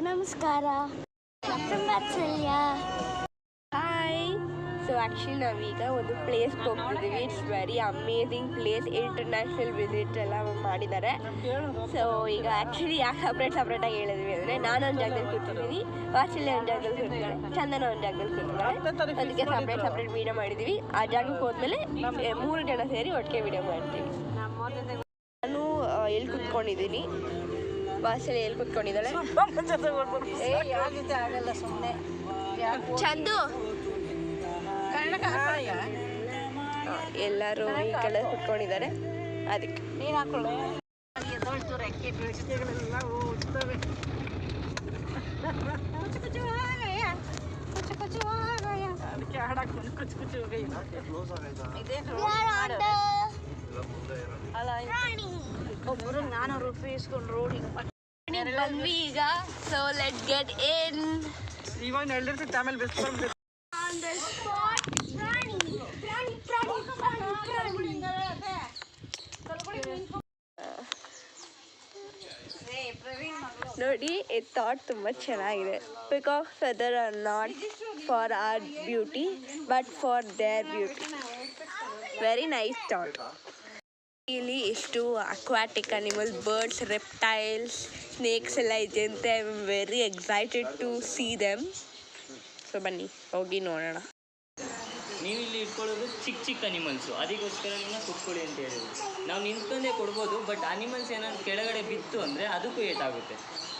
ನಮಸ್ಕಾರ. Hi. So actually ನಾವೀಗ ಒಂದು ಪ್ಲೇಸ್ಗೆ ಹೋಗ್ತಿದ್ದೀವಿ. It's very amazing place. International visit ಎಲ್ಲ ಮಾಡಿದ್ದಾರೆ. ಸೊ ಈಗ ಆ್ಯಕ್ಚುಲಿ ಯಾಕೆ ಸಪ್ರೇಟಾಗಿ ಹೇಳಿದ್ವಿ ಅಂದರೆ ನಾನೊಂದು ಜಾಗದಲ್ಲಿ ಕೂತಿದ್ದೀನಿ, ವಾಚಿಲ್ಯ ಒಂದು ಜಾಗದಲ್ಲಿ ಕೂತಿದ್ದಾರೆ, ಚಂದನ ಒಂದು ಜಾಗದಲ್ಲಿ ಕೂತಿದ್ದಾರೆ. ಅದಕ್ಕೆ ಸಪ್ರೇಟ್ ವೀಡಿಯೋ ಮಾಡಿದ್ದೀವಿ. ಆ ಜಾಗಕ್ಕೆ ಹೋದ್ಮೇಲೆ 3 ಜನ ಸೇರಿ ಒಟ್ಟಿಗೆ ವೀಡಿಯೋ ಮಾಡ್ತೀವಿ. ನಾನು ಎಲ್ಲಿ ಕೂತ್ಕೊಂಡಿದ್ದೀನಿ, ವಾಸಲ್ಲಿ ಎಲ್ಲಿ ಕೂತ್ಕೊಂಡಿದ್ದಾಳೆ, ಚಂದು ಎಲ್ಲರೂ ಈ ಕಡೆ ಕೂತ್ಕೊಂಡಿದ್ದಾರೆ. ಅದಕ್ಕೆ ನೀನು ಹಾಕೊಳ್ಳೆ. ಒಬ್ಬರು 400 ರೂಪಾಯಿ ಇಸ್ಕೊಂಡು ರೋಡಿಗೆ ಬಂದ್ವಿ ಈಗ. So let get in. ಇವಾಗ ಹೇಳಿರ್ತೀವಿ ಆಮೇಲೆ ಬೆಸ್ಟ್ ನೋಡಿ, ಈ ಥಾಟ್ ತುಂಬ ಚೆನ್ನಾಗಿದೆ. Because whether are not for our beauty but for their beauty. Very nice thought. ಇಲ್ಲಿ ಎಷ್ಟು aquatic animal, birds, reptiles, snakes ಎಲ್ಲ ಇದೆ ಅಂತ I am very excited to see them. So ಬನ್ನಿ ಹೋಗಿ ನೋಡೋಣ. ನೀವು ಇಲ್ಲಿ ಇಟ್ಕೊಳ್ಳೋದು ಚಿಕ್ಕ ಅನಿಮಲ್ಸು, ಅದಕ್ಕೋಸ್ಕರ ನಿಮ್ಮನ್ನ ಕುತ್ಕೊಳ್ಳಿ ಅಂತ ಹೇಳಿದ್ರು. ನಾವು ನಿಂತ್ಕೊಂಡೇ ಕೊಡ್ಬೋದು, ಬಟ್ ಅನಿಮಲ್ಸ್ ಏನಾದ್ರು ಕೆಳಗಡೆ ಬಿತ್ತು ಅಂದರೆ ಅದಕ್ಕೂ ಏಟಾಗುತ್ತೆ.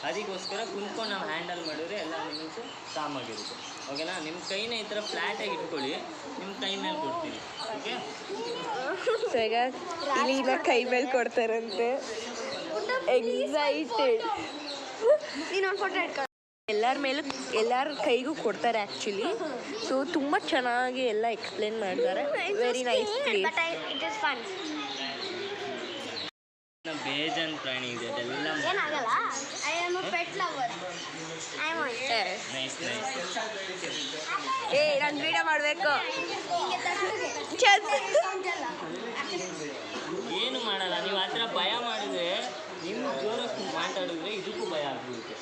ಅದಕ್ಕೋಸ್ಕರ ಕುಂತ್ಕೊಂಡು ನಾವು ಹ್ಯಾಂಡಲ್ ಮಾಡಿದ್ರೆ ಎಲ್ಲ ಅನಿಮಲ್ಸು ಕಾಮಾಗಿರುತ್ತೆ. ಓಕೆನಾ? ನಿಮ್ಮ ಕೈನ ಈ ಥರ ಫ್ಲ್ಯಾಟಾಗಿ ಇಟ್ಕೊಳ್ಳಿ, ನಿಮ್ಮ ಕೈ ಮೇಲೆ ಕೊಡ್ತೀವಿ. ಓಕೆ? ಸೊ ಈಗ ಇಲ್ಲಿನ ಕೈ ಮೇಲೆ ಕೊಡ್ತಾರಂತೆ. ಎಕ್ಸೈಟೆಡ್. ನೀನೊಂದು ಫೋಟೋ ಇಟ್ಕೊ. ಎಲ್ಲರ ಕೈಗೂ ಕೊಡ್ತಾರೆ ಆ್ಯಕ್ಚುಲಿ. ಸೊ ತುಂಬ ಚೆನ್ನಾಗಿ ಎಲ್ಲ ಎಕ್ಸ್ಪ್ಲೇನ್ ಮಾಡ್ತಾರೆ. Very nice place. ಬೇಜಾನ್ ಪ್ರಾಣಿ ಇದೆ ಅದೆಲ್ಲ. ನಾನು ವೀಡಿಯೋ ಮಾಡಬೇಕು. ಏನು ಮಾಡಲ್ಲ, ನೀವು ಆ ಥರ ಭಯ ಮಾಡಿದ್ರೆ, ನಿಮ್ಮ ಜೋರಕ್ಕೆ ಮಾತಾಡಿದ್ರೆ ಇದಕ್ಕೂ ಭಯ ಆಗ್ಬಿಡುತ್ತೆ.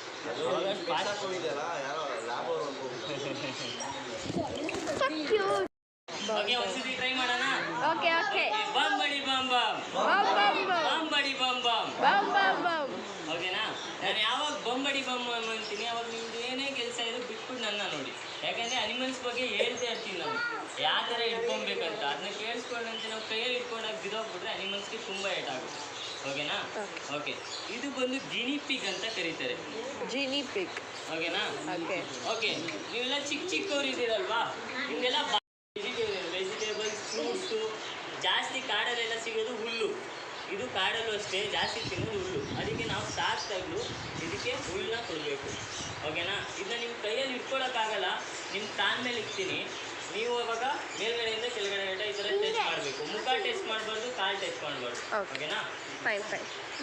ಓಕೆ, ಒಂದ್ಸತಿ ಟ್ರೈ ಮಾಡೋಣ. Okay okay. ಬಂಬಡಿ ಬಮ್ ಬಮ್, ಬಂಬಡಿ ಬಮ್ ಬಮ್, ಓಕೆನಾ? ನಾನು ಯಾವಾಗ ಬಂಬಡಿ ಬಮ್ ಬಮ್ ಅಂತೀನಿ ಅವಾಗ ನಿಮ್ದು ಏನೇ ಕೆಲಸ ಇದ್ರು ಬಿಟ್ಬಿಟ್ಟು ನನ್ನ ನೋಡಿ. ಯಾಕಂದರೆ ಅನಿಮಲ್ಸ್ ಬಗ್ಗೆ ಹೇಳ್ತಾ ಇರ್ತೀವಿ ನಾವು ಯಾವ ಥರ ಇಟ್ಕೊಬೇಕಂತ. ಅದನ್ನ ಕೇಳಿಸ್ಕೊಂಡಂತೆ ನಾವು ಕೈಯಲ್ಲಿ ಇಟ್ಕೊಂಡಾಗ ಬಿದ್ದೋಗ್ಬಿಟ್ರೆ ಅನಿಮಲ್ಸ್ಗೆ ತುಂಬ ಏಟಾಗುತ್ತೆ. ಓಕೆನಾ? ಓಕೆ. ಇದು ಬಂದು ಗಿನಿ ಪಿಗ್ ಅಂತ ಕರೀತಾರೆ. ಗಿನಿ ಪಿಗ್. ಓಕೆನಾ? Okay okay. ನೀವೆಲ್ಲ ಚಿಕ್ಕವ್ರು ಇದ್ದೀರಲ್ವಾ, ನಿಮಗೆಲ್ಲ ವೆಜಿಟೇಬಲ್ಸ್, ಫ್ರೂಟ್ಸು ಜಾಸ್ತಿ ಕಾಡಲ್ಲೆಲ್ಲ ಸಿಗೋದು ಹುಲ್ಲು. ಇದು ಕಾಡಲ್ಲೂ ಅಷ್ಟೇ ಜಾಸ್ತಿ ತಿನ್ನೋದು ಹುಲ್ಲು. ಅದಕ್ಕೆ ನಾವು ಸಾಕ್ದಾಗಲೂ ಇದಕ್ಕೆ ಹುಲ್ಲನ್ನ ಕೊಡಬೇಕು. ಓಕೆನಾ? ಇದನ್ನ ನಿಮ್ಮ ಕೈಯಲ್ಲಿ ಇಟ್ಕೊಳ್ಳೋಕ್ಕಾಗಲ್ಲ, ನಿಮ್ಮ ಕಾಲ ಮೇಲೆ ಇಡ್ತೀನಿ. ನೀವು ಅವಾಗ ಮೇಲ್ಗಡೆಯಿಂದ ಕೆಳಗಡೆ ಗಂಟ ಈ ಥರ ಟೆಸ್ಟ್ ಮಾಡಬೇಕು. ಮುಖ ಟೆಸ್ಟ್ ಮಾಡಬಾರ್ದು, ಕಾಲು ಟೆಸ್ಟ್ ಮಾಡಬಾರ್ದು. ಓಕೆನಾ? ಫೈನ್.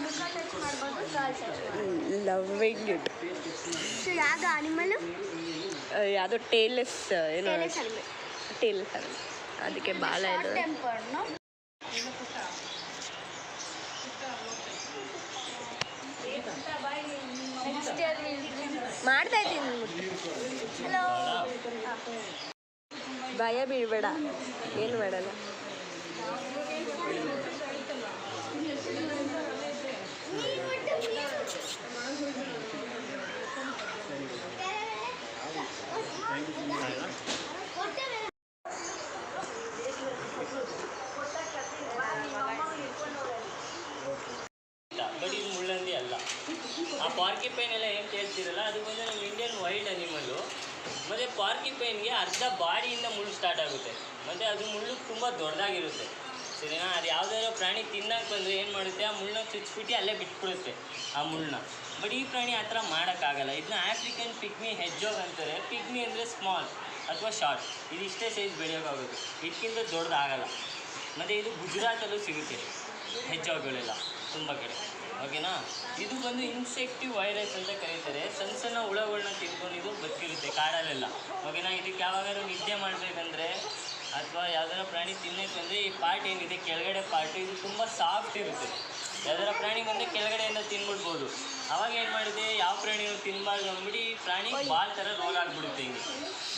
ಮುಖ ಟೆಸ್ಟ್ ಮಾಡಬಾರ್ದು, ಕಾಲು ಟೆಸ್ಟ್. Loving it. ಸೊ ಯಾವ ಅನಿಮಲ್? ಯಾವುದೋ ಟೇಲೆಸ್, ಏನು ಟೇಲೆಸ್ ಅನಿಮಲ್. ಅದಕ್ಕೆ ಬಾಲ ಇದೆ. ಮಾಡ್ತಾ ಇದ್ದೀನಿ. ಹಲೋ. ಭಯ ಬೀಳ್ಬೇಡ, ಏನು ಮಾಡಲ್ಲ. ಬಟ್ ಇದು ಮುಳ್ಳಂದಿ ಅಲ್ಲ. ಆ ಪಾರ್ಕಿಪೈನ್ ಎಲ್ಲ ಏನು ಕೇಳ್ತಿರಲ್ಲ, ಅದು ಬಂದು ನಮ್ಮ ಇಂಡಿಯನ್ ವೈಲ್ಡ್ ಅನಿಮಲ್ಲು. ಮತ್ತು ಪಾರ್ಕಿಪೈನ್ಗೆ ಅರ್ಧ ಬಾಡಿಯಿಂದ ಮುಳ್ಳು ಸ್ಟಾರ್ಟ್ ಆಗುತ್ತೆ, ಮತ್ತು ಅದು ಮುಳ್ಳು ತುಂಬ ದೊಡ್ಡದಾಗಿರುತ್ತೆ. ಸರಿನಾ? ಅದು ಯಾವುದಾದ್ರು ಪ್ರಾಣಿ ತಿನ್ನಕ್ಕೆ ಬಂದರೆ ಏನು ಮಾಡುತ್ತೆ, ಆ ಮುಳ್ಳನ್ನ ಚುಚ್ಚಿಬಿಟ್ಟು ಅಲ್ಲೇ ಬಿಟ್ಬಿಡುತ್ತೆ ಆ ಮುಳ್ಳನ್ನ. ಬಟ್ ಈ ಪ್ರಾಣಿ ಆ ಥರ ಮಾಡೋಕ್ಕಾಗಲ್ಲ. ಇದನ್ನ ಆಫ್ರಿಕನ್ ಪಿಗ್ಮಿ ಹೆಜ್ಜಾಗ್ ಅಂತಾರೆ. ಪಿಗ್ಮಿ ಅಂದರೆ ಸ್ಮಾಲ್ ಅಥವಾ ಶಾರ್ಟ್. ಇದು ಇಷ್ಟೇ ಸೈಜ್ ಬೆಳೆಯೋಕ್ಕಾಗುತ್ತೆ, ಇದಕ್ಕಿಂತ ದೊಡ್ಡದಾಗಲ್ಲ. ಮತ್ತು ಇದು ಗುಜರಾತಲ್ಲೂ ಸಿಗುತ್ತೆ ಹೆಜ್ಜಾಗ್ಗಳೆಲ್ಲ ತುಂಬ ಕಡೆ. ಓಕೆನಾ? ಇದು ಬಂದು ಇನ್ಸೆಕ್ಟಿವ್ ವೈರಸ್ ಅಂತ ಕರೀತಾರೆ. ಸಣ್ಣ ಹುಳಗಳನ್ನ ತಿನ್ಕೊಂಡು ಇದು ಬದುಕಿರುತ್ತೆ ಕಾಡಲ್ಲೆಲ್ಲ. ಓಕೆನಾ? ಇದಕ್ಕೆ ಯಾವಾಗಾದ್ರೂ ನಿದ್ದೆ ಮಾಡಬೇಕಂದ್ರೆ ಅಥವಾ ಯಾವ್ದಾರ ಪ್ರಾಣಿ ತಿನ್ನಕ್ಕೆ ಬಂದರೆ ಈ ಪಾರ್ಟ್ ಏನಿದೆ ಕೆಳಗಡೆ ಪಾರ್ಟು ಇದು ತುಂಬ ಸಾಫ್ಟ್ ಇರುತ್ತೆ. ಯಾವ್ದಾರ ಪ್ರಾಣಿ ಬಂದರೆ ಕೆಳಗಡೆಯಿಂದ ತಿನ್ಬಿಡ್ಬೋದು. ಅವಾಗ ಏನು ಮಾಡಿದೆ, ಯಾವ ಪ್ರಾಣಿನೂ ತಿನ್ನಬಾರ್ದು ಅಂದ್ಬಿಟ್ಟು ಈ ಪ್ರಾಣಿ ಬಾಲ್ ಥರ ರೋಲ್ ಆಗಿಬಿಡುತ್ತೆ. ಹಿಂಗೆ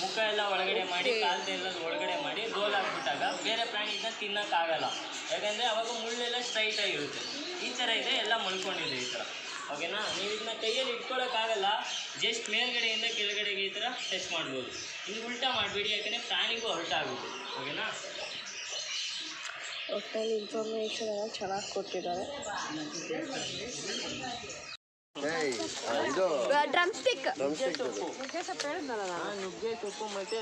ಮುಖ ಎಲ್ಲ ಒಳಗಡೆ ಮಾಡಿ, ಕಾಲದೆಲ್ಲ ಒಳಗಡೆ ಮಾಡಿ ರೋಲ್ ಆಗಿಬಿಟ್ಟಾಗ ಬೇರೆ ಪ್ರಾಣಿ ಇದನ್ನ ತಿನ್ನೋಕ್ಕಾಗಲ್ಲ. ಯಾಕಂದರೆ ಅವಾಗ ಮುಳ್ಳೆಲ್ಲ ಸ್ಟ್ರೈಟಾಗಿರುತ್ತೆ. ಈ ಥರ ಇದೆ, ಎಲ್ಲ ಮಲ್ಕೊಂಡಿದೆ ಈ ಥರ. ಓಕೆನಾ? ನೀವು ಇದನ್ನ ಕೈಯಲ್ಲಿ ಇಟ್ಕೊಳ್ಳೋಕ್ಕಾಗಲ್ಲ, ಜಸ್ಟ್ ಮೇಲ್ಗಡೆಯಿಂದ ಕೆಳಗಡೆಗೆ ಈ ಥರ ಟಚ್ ಮಾಡ್ಬೋದು. ಹಿಂಗೆ ಉಲ್ಟಾ ಮಾಡಬೇಡಿ, ಯಾಕಂದರೆ ಪ್ರಾಣಿಗೂ ಹೊರಟ ಆಗುತ್ತೆ. ಓಕೆನಾ? ಒಟ್ಟಲ್ಲಿ ಇನ್ಫಾರ್ಮೇಷನ್ ಎಲ್ಲ ಚೆನ್ನಾಗಿ ಕೊಟ್ಟಿದ್ದಾರೆ. ಡ್ರಮ್ ಸ್ಟಿಕ್, ನುಗ್ಗೆ ಸೊಪ್ಪು ಮತ್ತು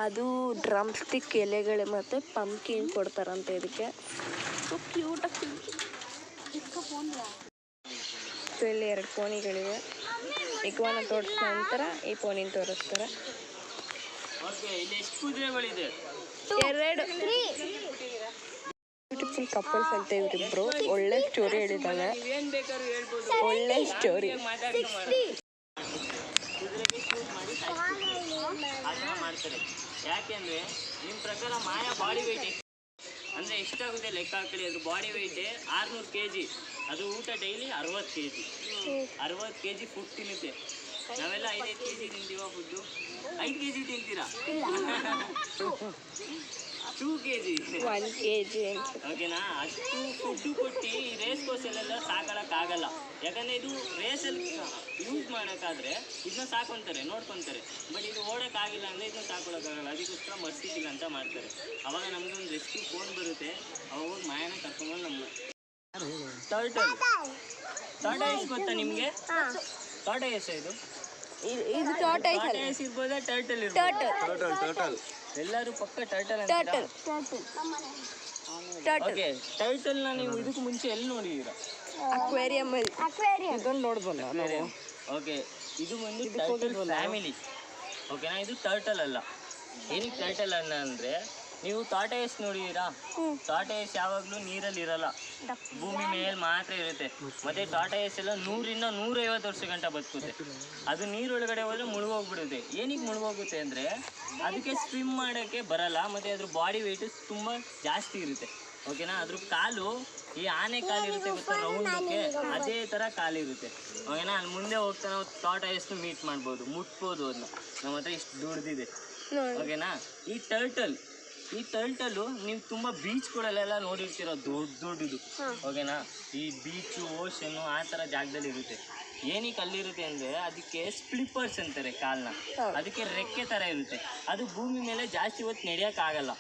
ಅದು ಡ್ರಮ್ ಸ್ಟಿಕ್ ಎಲೆಗಳು ಮತ್ತು ಪಂಪ್ಕಿನ್ ಕೊಡ್ತಾರಂತೆ ಇದಕ್ಕೆ. ಸೊ ಕ್ಯೂಟಾಗಿ. ಸೊ ಇಲ್ಲಿ 2 ಪೋನಿಗಳಿವೆ. ಇಕ್ವಾನ ತೋರಿಸಿದ ನಂತರ ಈ ಪೋನಿನ ತೋರಿಸ್ತಾರೆ. ಓಕೆ, ಇಲ್ಲಿ ಎಷ್ಟು ಕುದುರೆಗಳಿದೆ? 2 ಬ್ಯೂಟಿಫುಲ್ ಕಪಲ್ಸ್ ಅಂತ ಇವರಿಬ್ರು. ಒಳ್ಳೆ ಸ್ಟೋರಿ ಹೇಳಿದ್ದಾನೆ, ನೀವೇನು ಬೇಕಾದ್ರೂ ಹೇಳ್ಬೋದು. ಒಳ್ಳೆ ಸ್ಟೋರಿ. ಕುದುರೆಗೆ ಶೂಟ್ ಮಾಡಿ ಅದನ್ನ ಮಾಡ್ತಾರೆ. ಯಾಕೆಂದರೆ ನಿಮ್ಮ ಪ್ರಕಾರ ಮಾಯಾ ಬಾಡಿ ವೆಯ್ಟ್ ಅಂದರೆ ಎಷ್ಟಾಗುತ್ತೆ ಲೆಕ್ಕ ಹಾಕಿ. ಅದ್ರ ಬಾಡಿ ವೆಯ್ಟೇ 600 kg. ಅದು ಊಟ ಡೈಲಿ 60 kg. 60 kg ಫುಡ್ ತಿನ್ನುತ್ತೆ. ನಾವೆಲ್ಲ 5 kg ತಿಂತೀವ ಫುಡ್ಡು? 5 kg ತಿಂತೀರಾ? 2 kg. 1 kg. ಓಕೆನಾ? ಅಷ್ಟು ಫುಡ್ಡು ಕೊಟ್ಟು ಈ ರೇಸ್ ಕೋರ್ಸಲ್ಲೆಲ್ಲ ಸಾಕೊಳ್ಳೋಕ್ಕಾಗಲ್ಲ. ಯಾಕಂದರೆ ಇದು ರೇಸಲ್ಲಿ ಯೂಸ್ ಮಾಡೋಕ್ಕಾದ್ರೆ ಇದನ್ನ ಸಾಕೊತಾರೆ, ನೋಡ್ಕೊತಾರೆ. ಬಟ್ ಇದು ಓಡೋಕ್ಕಾಗಿಲ್ಲ ಅಂದರೆ ಇದನ್ನ ಸಾಕೊಳ್ಳೋಕ್ಕಾಗಲ್ಲ. ಅದಕ್ಕೋಸ್ಕರ ಮರ್ಸಿಟಿಗೆ ಅಂತ ಮಾಡ್ತಾರೆ. ಅವಾಗ ನಮಗೆ ಒಂದು ರೆಸ್ಕ್ಯೂ ಫೋನ್ ಬರುತ್ತೆ. ಅವಾಗ ಮಾಯನ ಕರ್ಕೊಂಡ್ಬಂದು ನಮ್ಮ ಟಾರ್ಟಾಯಿಸ್ ಗೊತ್ತಾ ನಿಮಗೆ? ಟಾರ್ಟಾಯಿಸ್ ಇದು ಟಾರ್ಟಾಯಿಸ್ ಇರ್ಬೋದಾ, ಟರ್ಟಲ್ ಇರ್ಬೋದು? ಎಲ್ಲರೂ ಪಕ್ಕ ಟರ್ಟಲ್ ಅಂತ. ಓಕೆ, ಟರ್ಟಲ್ನ ನೀವು ಇದಕ್ಕೂ ಮುಂಚೆ ಎಲ್ಲಿ ನೋಡಿದ್ದೀರಾ? ಅಕ್ವೇರಿಯಂ ಅಲ್ಲಿ. ಇದನ್ನು ನೋಡ್ಬೋಲ್ಲ ನಾವು. ಓಕೆ, ಇದು ಬಂದು ಟರ್ಟಲ್ ಫ್ಯಾಮಿಲಿ. ಓಕೆನಾ? ಇದು ಟರ್ಟಲ್ ಅಲ್ಲ. ಏನಕ್ಕೆ ಟರ್ಟಲ್ ಅಲ್ಲ ಅಂದರೆ, ನೀವು ಟಾರ್ಟಾಯಿಸ್ ನೋಡಿದ್ದೀರಾ? ಟಾರ್ಟಾಯಿಸ್ ಯಾವಾಗಲೂ ನೀರಲ್ಲಿ ಇರಲ್ಲ, ಭೂಮಿ ಮೇಲೆ ಮಾತ್ರ ಇರುತ್ತೆ. ಮತ್ತು ಟಾರ್ಟಾಯಿಸ್ ಎಲ್ಲ 100ರಿಂದ 150 ವರ್ಷ ಗಂಟ ಬದುಕುತ್ತೆ. ಅದು ನೀರೊಳಗಡೆ ಹೋದರೆ ಮುಳುಗೋಗ್ಬಿಡುತ್ತೆ. ಏನಕ್ಕೆ ಮುಳುಗೋಗುತ್ತೆ ಅಂದರೆ ಅದಕ್ಕೆ ಸ್ವಿಮ್ ಮಾಡೋಕ್ಕೆ ಬರಲ್ಲ, ಮತ್ತು ಅದ್ರ ಬಾಡಿ ವೆಯ್ಟು ತುಂಬ ಜಾಸ್ತಿ ಇರುತ್ತೆ. ಓಕೆನಾ? ಅದ್ರ ಕಾಲು ಈ ಆನೆ ಕಾಲು ಇರುತ್ತೆ ಗೊತ್ತಾ, ರೌಂಡಕ್ಕೆ, ಅದೇ ಥರ ಕಾಲಿರುತ್ತೆ. ಓಕೆನಾ? ಅಲ್ಲಿ ಮುಂದೆ ಹೋಗ್ತಾ ನಾವು ಟಾರ್ಟಾಯಿಸ್ನು ಮೀಟ್ ಮಾಡ್ಬೋದು, ಮುಟ್ಬೋದು. ಅದನ್ನ ನಮ್ಮ ಹತ್ರ ಇಷ್ಟು ದುಡ್ದಿದೆ. ಓಕೆನಾ? ಈ ಟರ್ಟಲ್ಲು ನೀವು ತುಂಬ ಬೀಚ್ಗಳಲ್ಲೆಲ್ಲ ನೋಡಿರ್ತೀರ, ದೊಡ್ಡದು. ಓಕೆನಾ? ಈ ಬೀಚು, ಓಷನ್ನು ಆ ಥರ ಜಾಗದಲ್ಲಿ ಇರುತ್ತೆ. ಏನಕ್ಕೆ ಅಲ್ಲಿರುತ್ತೆ ಅಂದರೆ ಅದಕ್ಕೆ ಸ್ಪ್ಲಿಪ್ಪರ್ಸ್ ಅಂತಾರೆ ಕಾಲನ್ನ. ಅದಕ್ಕೆ ರೆಕ್ಕೆ ಥರ ಇರುತ್ತೆ. ಅದು ಭೂಮಿ ಮೇಲೆ ಜಾಸ್ತಿ ಹೊತ್ತು ನಡೆಯೋಕ್ಕಾಗಲ್ಲ.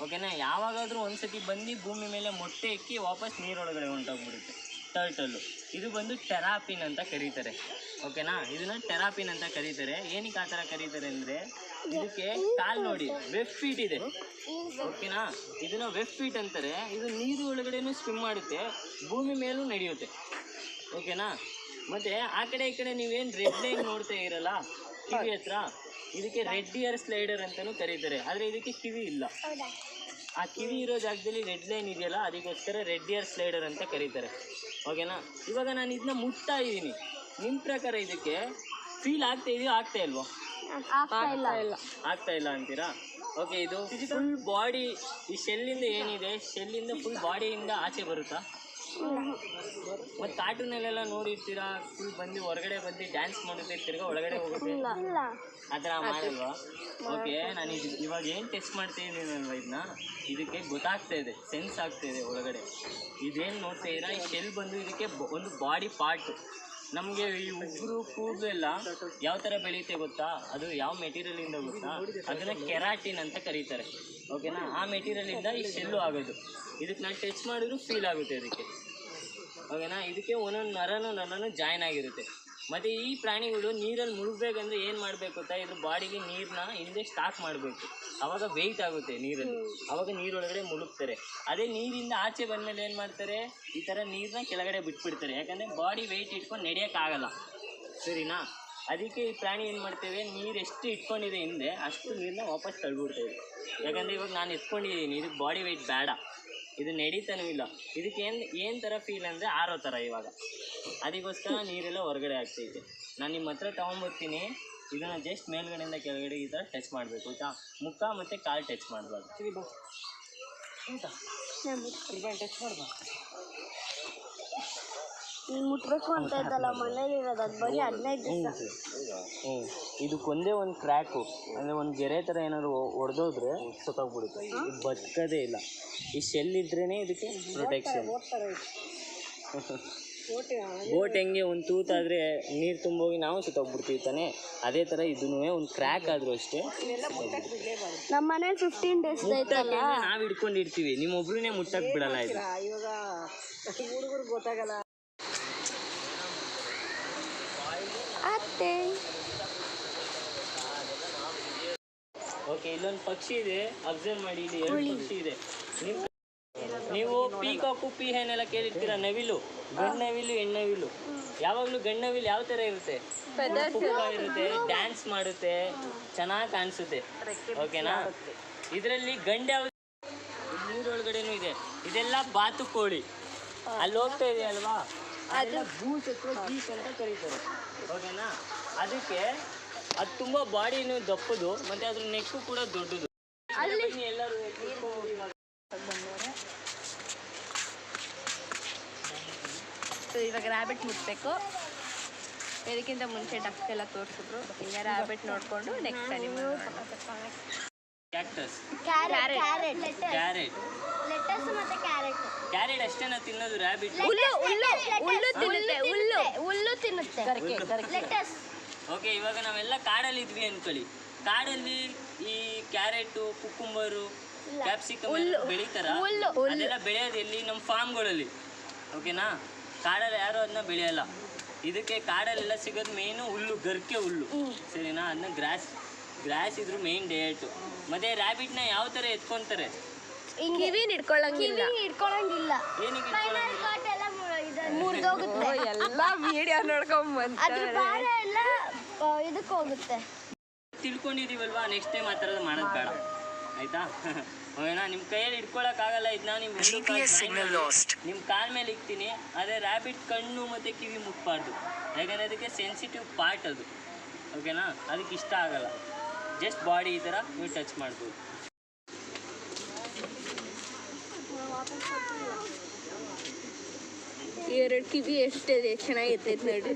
ಓಕೆನಾ? ಯಾವಾಗಾದರೂ ಒಂದ್ಸತಿ ಬಂದು ಭೂಮಿ ಮೇಲೆ ಮೊಟ್ಟೆ ಇಕ್ಕಿ ವಾಪಸ್ ನೀರೊಳಗಡೆ ಹೊಂಟೋಗ್ಬಿಡುತ್ತೆ ಟರ್ಟಲ್ಲು. ಇದು ಬಂದು ಟೆರಾಪಿನ್ ಅಂತ ಕರೀತಾರೆ. ಓಕೆನಾ? ಇದನ್ನ ಟೆರಾಪಿನ್ ಅಂತ ಕರೀತಾರೆ. ಏನಕ್ಕೆ ಆ ಥರ ಕರೀತಾರೆ ಅಂದರೆ ಇದಕ್ಕೆ ಕಾಲು ನೋಡಿ, ವೆಬ್ ಫೀಟ್ ಇದೆ. ಓಕೆನಾ? ಇದನ್ನ ವೆಬ್ ಫೀಟ್ ಅಂತಾರೆ. ಇದು ನೀರು ಒಳಗಡೆನೂ ಸ್ವಿಮ್ ಮಾಡುತ್ತೆ, ಭೂಮಿ ಮೇಲೂ ನಡೆಯುತ್ತೆ. ಓಕೆನಾ? ಮತ್ತು ಆ ಕಡೆ ಈ ಕಡೆ ನೀವೇನು ರೆಡ್ ಲೈನ್ ನೋಡ್ತಾ ಇರಲ್ಲ ಕಿವಿ ಹತ್ರ, ಇದಕ್ಕೆ ರೆಡ್ ಇಯರ್ ಸ್ಲೈಡರ್ ಅಂತಲೂ ಕರೀತಾರೆ. ಆದರೆ ಇದಕ್ಕೆ ಕಿವಿ ಇಲ್ಲ. ಆ ಕಿವಿ ಇರೋ ಜಾಗದಲ್ಲಿ ರೆಡ್ ಲೈನ್ ಇದೆಯಲ್ಲ, ಅದಕ್ಕೋಸ್ಕರ ರೆಡ್ ಇಯರ್ ಸ್ಲೈಡರ್ ಅಂತ ಕರೀತಾರೆ. ಓಕೆನಾ? ಇವಾಗ ನಾನು ಇದನ್ನ ಮುಟ್ತಾ ಇದ್ದೀನಿ. ನಿಮ್ಮ ಪ್ರಕಾರ ಇದಕ್ಕೆ ಫೀಲ್ ಆಗ್ತಾ ಇದೆಯೋ ಆಗ್ತಾ ಇಲ್ವೋ? ಆಗ್ತಾ ಇಲ್ಲ ಅಂತೀರಾ? ಓಕೆ, ಇದು ಫುಲ್ ಬಾಡಿ ಈ ಶೆಲ್ಲಿಂದ ಏನಿದೆ, ಶೆಲ್ಲಿಂದ ಫುಲ್ ಬಾಡಿಯಿಂದ ಆಚೆ ಬರುತ್ತಾ? ಮತ್ತು ಕಾರ್ಟೂನಲ್ಲೆಲ್ಲ ನೋಡಿರ್ತೀರಾ, ಫುಲ್ ಬಂದು ಹೊರಗಡೆ ಬಂದು ಡ್ಯಾನ್ಸ್ ಮಾಡುತ್ತೆ, ತಿರ್ಗಾ ಒಳಗಡೆ ಹೋಗುತ್ತೆ, ಆ ಥರ ಮಾಡಲ್ವಾ? ಓಕೆ, ನಾನು ಇವಾಗ ಏನು ಟೆಸ್ಟ್ ಮಾಡ್ತಾಯಿದ್ದೀನಲ್ವ, ಇದನ್ನ ಇದಕ್ಕೆ ಗೊತ್ತಾಗ್ತಾ ಇದೆ, ಸೆನ್ಸ್ ಆಗ್ತಾ ಇದೆ ಒಳಗಡೆ. ಇದೇನು ನೋಡ್ತಾ ಇದ್ದೀರಾ, ಈ ಶೆಲ್ ಬಂದು ಇದಕ್ಕೆ ಒಂದು ಬಾಡಿ ಪಾರ್ಟ್. ನಮಗೆ ಈ ಉಗುರು ಕೂದಲು ಎಲ್ಲ ಯಾವ ಥರ ಬೆಳೆಯುತ್ತೆ ಗೊತ್ತಾ? ಅದು ಯಾವ ಮೆಟೀರಿಯಲಿಂದ ಗೊತ್ತಾ? ಅದನ್ನು ಕೆರಾಟಿನ್ ಅಂತ ಕರೀತಾರೆ. ಓಕೆನಾ? ಆ ಮೆಟೀರಿಯಲಿಂದ ಈ ಶೆಲ್ಲು ಆಗೋದು. ಇದಕ್ಕೆ ನಾನು ಟಚ್ ಮಾಡಿದ್ರು ಫೀಲ್ ಆಗುತ್ತೆ ಅದಕ್ಕೆ. ಓಕೆನಾ? ಇದಕ್ಕೆ ಒಂದೊಂದು ನರನೂ ಜಾಯ್ನ್ ಆಗಿರುತ್ತೆ. ಮತ್ತು ಈ ಪ್ರಾಣಿಗಳು ನೀರಲ್ಲಿ ಮುಳುಗಬೇಕಂದ್ರೆ ಏನು ಮಾಡಬೇಕು ಗೊತ್ತಾ? ಇದ್ರ ಬಾಡಿಗೆ ನೀರನ್ನ ಹಿಂದೆ ಸ್ಟಾಕ್ ಮಾಡಬೇಕು. ಆವಾಗ ವೆಯ್ಟ್ ಆಗುತ್ತೆ ನೀರಲ್ಲಿ, ಆವಾಗ ನೀರೊಳಗಡೆ ಮುಳುಗ್ತಾರೆ. ಅದೇ ನೀರಿಂದ ಆಚೆ ಬಂದಮೇಲೆ ಏನು ಮಾಡ್ತಾರೆ, ಈ ಥರ ನೀರನ್ನ ಕೆಳಗಡೆ ಬಿಟ್ಬಿಡ್ತಾರೆ. ಯಾಕಂದರೆ ಬಾಡಿ ವೆಯ್ಟ್ ಇಟ್ಕೊಂಡು ನಡೆಯೋಕ್ಕಾಗಲ್ಲ, ಸರಿನಾ? ಅದಕ್ಕೆ ಈ ಪ್ರಾಣಿ ಏನು ಮಾಡ್ತೇವೆ, ನೀರು ಎಷ್ಟು ಇಟ್ಕೊಂಡಿದೆ ಹಿಂದೆ ಅಷ್ಟು ನೀರನ್ನ ವಾಪಸ್ ತಳ್ಬಿಡ್ತೇವೆ. ಯಾಕಂದರೆ ಇವಾಗ ನಾನು ಎತ್ಕೊಂಡಿದ್ದೀನಿ, ಇದಕ್ಕೆ ಬಾಡಿ ವೆಯ್ಟ್ ಬೇಡ, ಇದು ನಡೀತಾನೂ ಇಲ್ಲ. ಇದಕ್ಕೆ ಏನು ಥರ ಫೀಲ್ ಅಂದರೆ ಆರೋ ಥರ ಇವಾಗ. ಅದಕ್ಕೋಸ್ಕರ ನೀರೆಲ್ಲ ಹೊರಗಡೆ ಆಗ್ತೈತೆ. ನಾನು ನಿಮ್ಮ ಹತ್ರ ತೊಗೊಂಬರ್ತೀನಿ. ಇದನ್ನು ಜಸ್ಟ್ ಮೇಲ್ಗಡೆಯಿಂದ ಕೆಳಗಡೆ ಈ ಥರ ಟಚ್ ಮಾಡಬೇಕು, ಆಯಿತಾ? ಮುಖ ಮತ್ತು ಕಾಲು ಟಚ್ ಮಾಡಬಾರ್ದು. ಟಚ್ ಮಾಡಬಾರ್ದು. ಮುಟ್ಬೇಕು ಅಂತ ಇದ್ದಲ್ಲ ಮನೇಲಿ ಇರೋದು ಅದು ಬರೀ 15 ದಿವಸ. ಇದಕ್ಕೊಂದೇ ಒಂದು ಕ್ರ್ಯಾಕು ಅಂದರೆ ಒಂದು ಗೆರೆ ಥರ ಏನಾದ್ರು ಹೊಡೆದೋದ್ರೆ ಸತ್ತೋಗ್ಬಿಡುತ್ತೆ. ಇದು ಬದುಕೋದೇ ಇಲ್ಲ. ಈ ಶೆಲ್ ಇದ್ರೇ ಇದಕ್ಕೆ ಪ್ರೊಟೆಕ್ಷನ್. ಬೋಟ್ ಹೆಂಗೆ ಒಂದು ತೂತಾದರೆ ನೀರು ತುಂಬೋಗಿ ನಾವು ಸುತ್ತೋಗ್ಬಿಡ್ತೀವಿ ತಾನೆ, ಅದೇ ಥರ ಇದನ್ನೂ ಒಂದು ಕ್ರ್ಯಾಕ್ ಆದರೂ ಅಷ್ಟೇ. ನಮ್ಮ ಮನೇಲಿ 15 ಡೇಸ್ ಐತಲ್ಲ, ನಾವು ಹಿಡ್ಕೊಂಡಿರ್ತೀವಿ, ನಿಮ್ಮೊಬ್ರನ್ನೇ ಮುಟ್ಟಕ್ಕೆ ಬಿಡಲ್ಲ. ಇದು ಇವಾಗ ಹುಡುಗರು ಗೊತ್ತಾಗಲ್ಲ. ಅತ್ತೆ ಓಕೆ, ಇಲ್ಲೊಂದು ಪಕ್ಷಿ ಇದೆ, ಅಬ್ಸರ್ವ್ ಮಾಡಿ. ಇಲ್ಲಿ 2 ಪಕ್ಷಿ ಇದೆ. ನೀವು ಪೀಕಾಕು ಪೀಹೆನ್ ಎಲ್ಲ ಕೇಳಿರ್ತೀರ. ನವಿಲು, ಗಂಡು ನವಿಲು, ಹೆಣ್ಣು ನವಿಲು. ಯಾವಾಗಲೂ ಗಂಡು ನವಿಲು ಯಾವ ಥರ ಇರುತ್ತೆ? ಪುಕ್ಕ ಇರುತ್ತೆ, ಡ್ಯಾನ್ಸ್ ಮಾಡುತ್ತೆ, ಚೆನ್ನಾಗಿ ಕಾಣಿಸುತ್ತೆ. ಓಕೆನಾ? ಇದರಲ್ಲಿ ಗಂಡು ಯಾವ್ದು ನೀರೊಳಗಡೆನೂ ಇದೆ. ಇದೆಲ್ಲ ಬಾತುಕೋಳಿ. ಅಲ್ಲಿ ಹೋಗ್ತಾ ಇದೆ ಅಲ್ವಾ, ಅದೆಲ್ಲ ಗೂಸ್ ಅಥವಾ ಗೀಸ್ ಅಂತ ಕರೀತಾರೆ. ಓಕೆನಾ? ಅದಕ್ಕೆ ಅದು ತುಂಬ ಬಾಡಿನೂ ದಪ್ಪದು, ಮತ್ತು ಅದ್ರ ನೆಕ್ಕು ಕೂಡ ದೊಡ್ಡದು. ಎಲ್ಲರೂ ಇವಾಗ ರ್ಯಾಬಿಟ್ ಮುಟ್ಬೇಕು. ಇದಕ್ಕಿಂತ ಮುಂಚೆ ಡಕ್ಸ್ ಎಲ್ಲ ತೋರಿಸಿದ್ರು. ಈಗ ರ್ಯಾಬಿಟ್ ನೋಡಿಕೊಂಡು next animal. Cactus, carrot, carrot ಅಷ್ಟೇನಾ ತಿನ್ನೋದು ರ್ಯಾಬಿಟ್? ಹುಲ್ಲು ತಿನ್ನುತ್ತೆ. ಓಕೆ, ಇವಾಗ ನಾವೆಲ್ಲ ಕಾಡಲ್ಲಿ ಇದ್ವಿ ಅನ್ಕೊಳ್ಳಿ. ಕಾಡಲ್ಲಿ ಈ ಕ್ಯಾರೆಟು, ಕುಕ್ಕುಂಬರು, ಕ್ಯಾಪ್ಸಿಕಮ್ ಬೆಳೀತಾರ. ಅದೆಲ್ಲ ಬೆಳೆಯೋದು ಎಲ್ಲಿ? ನಮ್ಮ ಫಾರ್ಮ್ಗಳಲ್ಲಿ. ಓಕೆನಾ? ಕಾಡಲ್ಲಿ ಯಾರು ಅದನ್ನ ಬೆಳೆಯಲ್ಲ. ಇದಕ್ಕೆ ಕಾಡಲ್ಲೆಲ್ಲ ಸಿಗೋದು ಮೇಯ್ನು ಹುಲ್ಲು, ಗರ್ಕೆ ಹುಲ್ಲು. ಸರಿನಾ? ಅದನ್ನ ಗ್ರಾಸ್ ಇದ್ರ ಮೇಯ್ನ್ ಡಯಟು. ಮತ್ತೆ ರ್ಯಾಬಿಟ್ನ ಯಾವ ಥರ ಎತ್ಕೊಂತಾರೆ? ಕಿವಿನ ಹಿಡ್ಕೊಳ್ಳಂಗಿಲ್ಲ. ಏನಕ್ಕೆ ಮುರಿದೋಗುತ್ತೆ. ಎಲ್ಲ ವಿಡಿಯೋ ನೋಡ್ಕೊಂಡ್ ಇದಕ್ಕೆ ಹೋಗುತ್ತೆ. ತಿಳ್ಕೊಂಡಿದೀವಲ್ವಾ, ನೆಕ್ಸ್ಟ್ ಟೈಮ್ ಆ ಥರದ್ದು ಮಾಡೋದು ಬೇಡ, ಆಯ್ತಾ? ಓಕೆನಾ? ನಿಮ್ಮ ಕೈಯಲ್ಲಿ ಇಟ್ಕೊಳಕ್ಕಾಗಲ್ಲ ಇದನ್ನ. ನಿಮ್ಮ ಕಾಲ ಮೇಲೆ ಇಕ್ತೀನಿ. ಅದೇ ರ್ಯಾಬಿಟ್ ಕಣ್ಣು ಮತ್ತು ಕಿವಿ ಮುಟ್ಬಾರ್ದು, ಯಾಕಂದರೆ ಅದಕ್ಕೆ ಸೆನ್ಸಿಟಿವ್ ಪಾರ್ಟ್ ಅದು. ಓಕೆನಾ? ಅದಕ್ಕೆ ಇಷ್ಟ ಆಗಲ್ಲ. ಜಸ್ಟ್ ಬಾಡಿ ಈ ಥರ ನೀವು ಟಚ್ ಮಾಡ್ಬೋದು. ಎರಡು ಕಿವಿ ಎಷ್ಟಿದೆ, ಚೆನ್ನಾಗಿರ್ತೈತೆ ನೋಡಿ.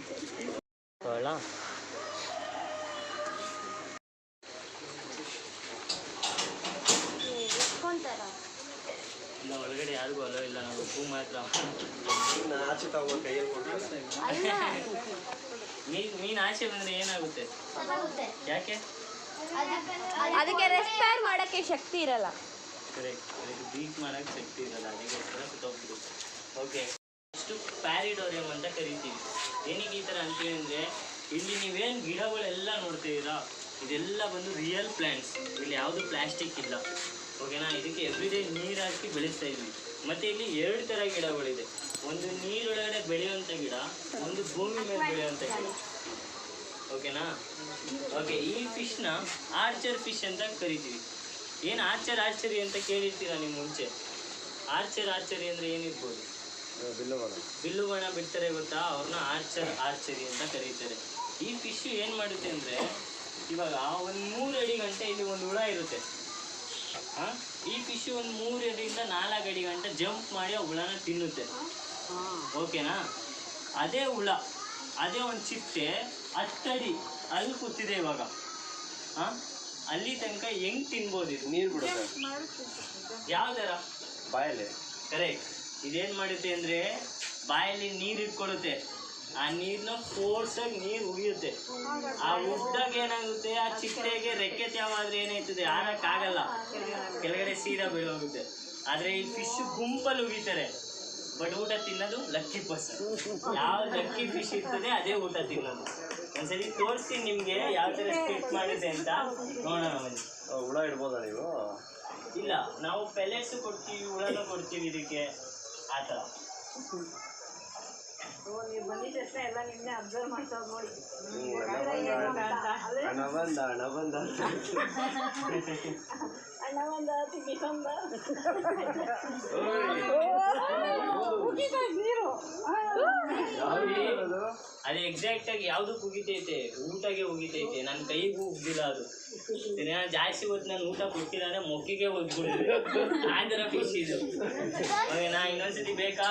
ಇಲ್ಲ, ಒಳಗಡೆ ಯಾರಿಗೂ ಅಲೋ ಇಲ್ಲ, ನಾವು ಒಬ್ಬ ಮಾತ್ರ. ಮೀನು ಆಚೆ ಬಂದರೆ ಏನಾಗುತ್ತೆ? ಯಾಕೆ? ಅದಕ್ಕೆ ರೆಸ್ಪೈರ್ ಮಾಡೋಕ್ಕೆ ಶಕ್ತಿ ಇರಲ್ಲ. ಕರೆಕ್ಟ್, ಅದಕ್ಕೆ ಬೀಟ್ ಮಾಡೋಕ್ಕೆ ಶಕ್ತಿ ಇರಲ್ಲ, ಅದಕ್ಕೋಸ್ಕರ ಸುತ್ತೋಗ್ಬಿಡುತ್ತೆ. ಓಕೆ, ಇಷ್ಟು ಪ್ಯಾರಿಡೋರಿಯಂ ಅಂತ ಕರಿತೀವಿ. ಏನಕ್ಕೆ ಈ ಥರ ಅಂತೀವಿ ಅಂದರೆ, ಇಲ್ಲಿ ನೀವೇನು ಗಿಡಗಳೆಲ್ಲ ನೋಡ್ತಿದ್ದೀರಾ, ಇದೆಲ್ಲ ಬಂದು ರಿಯಲ್ ಪ್ಲ್ಯಾಂಟ್ಸ್. ಇಲ್ಲಿ ಯಾವುದು ಪ್ಲಾಸ್ಟಿಕ್ ಇಲ್ಲ. ಓಕೆನಾ? ಇದಕ್ಕೆ ಎವ್ರಿಡೇ ನೀರು ಹಾಕಿ ಬೆಳೆಸ್ತಾ ಇದ್ವಿ. ಮತ್ತು ಇಲ್ಲಿ 2 ಥರ ಗಿಡಗಳಿದೆ. ಒಂದು ನೀರೊಳಗಡೆ ಬೆಳೆಯುವಂಥ ಗಿಡ, ಒಂದು ಭೂಮಿ ಮೇಲೆ ಬೆಳೆಯುವಂಥ ಗಿಡ. ಓಕೆನಾ? ಓಕೆ, ಈ ಫಿಶ್ನ ಆರ್ಚರ್ ಫಿಶ್ ಅಂತ ಕರಿತೀವಿ. ಏನು ಆರ್ಚರಿ ಅಂತ ಕೇಳಿರ್ತೀರ ನೀವು ಮುಂಚೆ? ಆರ್ಚರಿ ಅಂದರೆ ಏನಿರ್ಬೋದು? ಬಿಲ್ಲು ಬಾಣ ಬಿಡ್ತಾರೆ ಗೊತ್ತಾ, ಅವ್ರನ್ನ ಆರ್ಚರಿ ಅಂತ ಕರೀತಾರೆ. ಈ ಫಿಶ್ ಏನು ಮಾಡುತ್ತೆ ಅಂದರೆ, ಇವಾಗ ಒಂದು 3 ಅಡಿ ಗಂಟೆ ಇಲ್ಲಿ ಒಂದು ಹುಳ ಇರುತ್ತೆ. ಈ ಫಿಶ್ ಒಂದು 3 ಅಡಿಯಿಂದ 4 ಅಡಿ ಗಂಟೆ ಜಂಪ್ ಮಾಡಿ ಆ ಹುಳನ ತಿನ್ನುತ್ತೆ. ಓಕೆನಾ? ಅದೇ ಹುಳ, ಅದೇ ಒಂದು ಚಿಟ್ಟೆ 10 ಅಡಿ ಅಲ್ಲಿ ಕೂತಿದೆ ಇವಾಗ. ಅಲ್ಲಿ ತನಕ ಹೆಂಗೆ ತಿನ್ಬೋದು? ಇದು ನೀರು ಬಿಡುತ್ತೆ. ಯಾವ್ದಾರ ಬಾಯಲ್ಲಿ. ಕರೆಕ್ಟ್. ಇದೇನು ಮಾಡುತ್ತೆ ಅಂದರೆ, ಬಾಯಲ್ಲಿ ನೀರು ಇಟ್ಕೊಳ್ಳುತ್ತೆ. ಆ ನೀರನ್ನ ಫೋರ್ಸಾಗಿ ನೀರು ಉಗಿಯುತ್ತೆ. ಆ ಉದ್ದಾಗ ಏನಾಗುತ್ತೆ, ಆ ಚಿಟ್ಟೆಗೆ ರೆಕ್ಕೆ ತ್ಯಾವಾದ್ರೆ ಏನಾಯ್ತದೆ, ಆಡಕ್ಕಾಗಲ್ಲ, ಕೆಳಗಡೆ ಸೀದಾ ಬೀಳೋಗುತ್ತೆ. ಆದರೆ ಈ ಫಿಶ್ ಗುಂಪಲ್ಲಿ ಉಗಿತಾರೆ. ಬಟ್ ಊಟ ತಿನ್ನೋದು ಲಕ್ಕಿ ಪರ್ಸನ್. ಯಾವ ಲಕ್ಕಿ ಫಿಶ್ ಇರ್ತದೆ ಅದೇ ಊಟ ತಿನ್ನೋದು. ಒಂದ್ಸರಿ ತೋರಿಸ್ತೀನಿ ನಿಮಗೆ ಯಾವ ಥರ ಸ್ಪಿಟ್ ಮಾಡಿದೆ ಅಂತ, ನೋಡೋಣ ಬನ್ನಿ. ಹುಳ ಇಡ್ಬೋದಾ ನೀವು? ಇಲ್ಲ, ನಾವು ಪೆಲೆಟ್ಸು ಕೊಡ್ತೀವಿ, ಹುಳನೂ ಕೊಡ್ತೀವಿ ಇದಕ್ಕೆ, ಆ ಥರ. ನೀವು ಬಂದಿದ್ದ ತಕ್ಷಣ ಎಲ್ಲ ನಿನ್ನೆ ಅಬ್ಸರ್ವ್ ಮಾಡ್ತಾವ್ ನೋಡಿ. ಅದು ಎಕ್ಸಾಕ್ಟ್ ಆಗಿ ಯಾವ್ದಕ್ಕೆ ಉಗಿತೈತೆ? ಊಟಗೆ ಉಗಿತೈತೆ. ನನ್ನ ಕೈಗೂ ಉಗ್ದಿಲ್ಲ ಅದು. ಜಾಸ್ತಿ ಹೊತ್ತು ನಾನು ಊಟ ಕೊಟ್ಟಿಲ್ಲ ಅಂದ್ರೆ ಮೊಕ್ಕಿಗೆ ಒಗ್ಬಿಡಿದೆ. ಆ ಥರ ಫಿಶ್ ಇದು. ನಾ ಇನ್ನೊಂದ್ಸತಿ ಬೇಕಾ?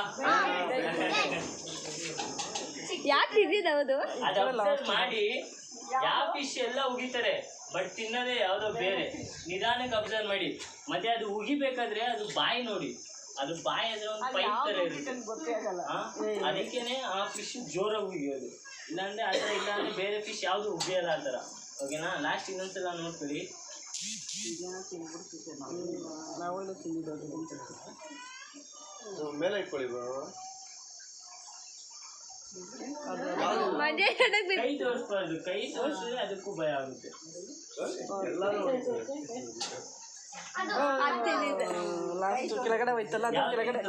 ಯಾಕೆ ತಿಂದಿದ್ದು ಹೌದು? ಅದು ಅಬ್ಸರ್ವ್ ಮಾಡಿ ಯಾವ ಫಿಶ್ ಎಲ್ಲ ಉಗಿತಾರೆ ಬಟ್ ತಿನ್ನೋದೇ ಯಾವುದೋ ಬೇರೆ. ನಿಧಾನಕ್ಕೆ ಅಬ್ಸರ್ವ್ ಮಾಡಿ. ಮತ್ತೆ ಅದು ಉಗಿಬೇಕಾದ್ರೆ ಅದು ಬಾಯಿ ನೋಡಿ, ಅದು ಬಾಯಿ ಅಂದ್ರೆ ಒಂದು ಪೈಪ್ ತರ ಇರುತ್ತೆ. ಗೊತ್ತೇ ಆಗಲ್ಲ. ಅದಕ್ಕೇನೆ ಆ ಫಿಶ್ ಜೋರಾಗಿ ಉಗಿಯೋದು. ಇಲ್ಲಾಂದ್ರೆ ಆ ಥರ, ಇಲ್ಲಾಂದ್ರೆ ಬೇರೆ ಫಿಶ್ ಯಾವುದು ಉಗಿಯಲ್ಲ ಆ ಥರ. ಓಕೆನಾ? ಲಾಸ್ಟ್ ಇನ್ನೊಂದ್ಸಲ ನೋಡ್ಕೊಳ್ಳಿ. ನಾವೆಲ್ಲ ತಿಂದಿದ್ದು ಮೇಲೆ ಇಟ್ಕೊಳ್ಳಿ ಮಜಾ ಕೈ ತೋರಿಸ್ಬಾರ್ದು. ಕೈ ತೋರಿಸಿದ್ರೆ ಅದಕ್ಕೂ ಭಯ ಆಗುತ್ತೆ. ಲಾಸ್ಟ್ ಕೆಳಗಡೆ ಹೋಯ್ತಲ್ಲ, ಅದು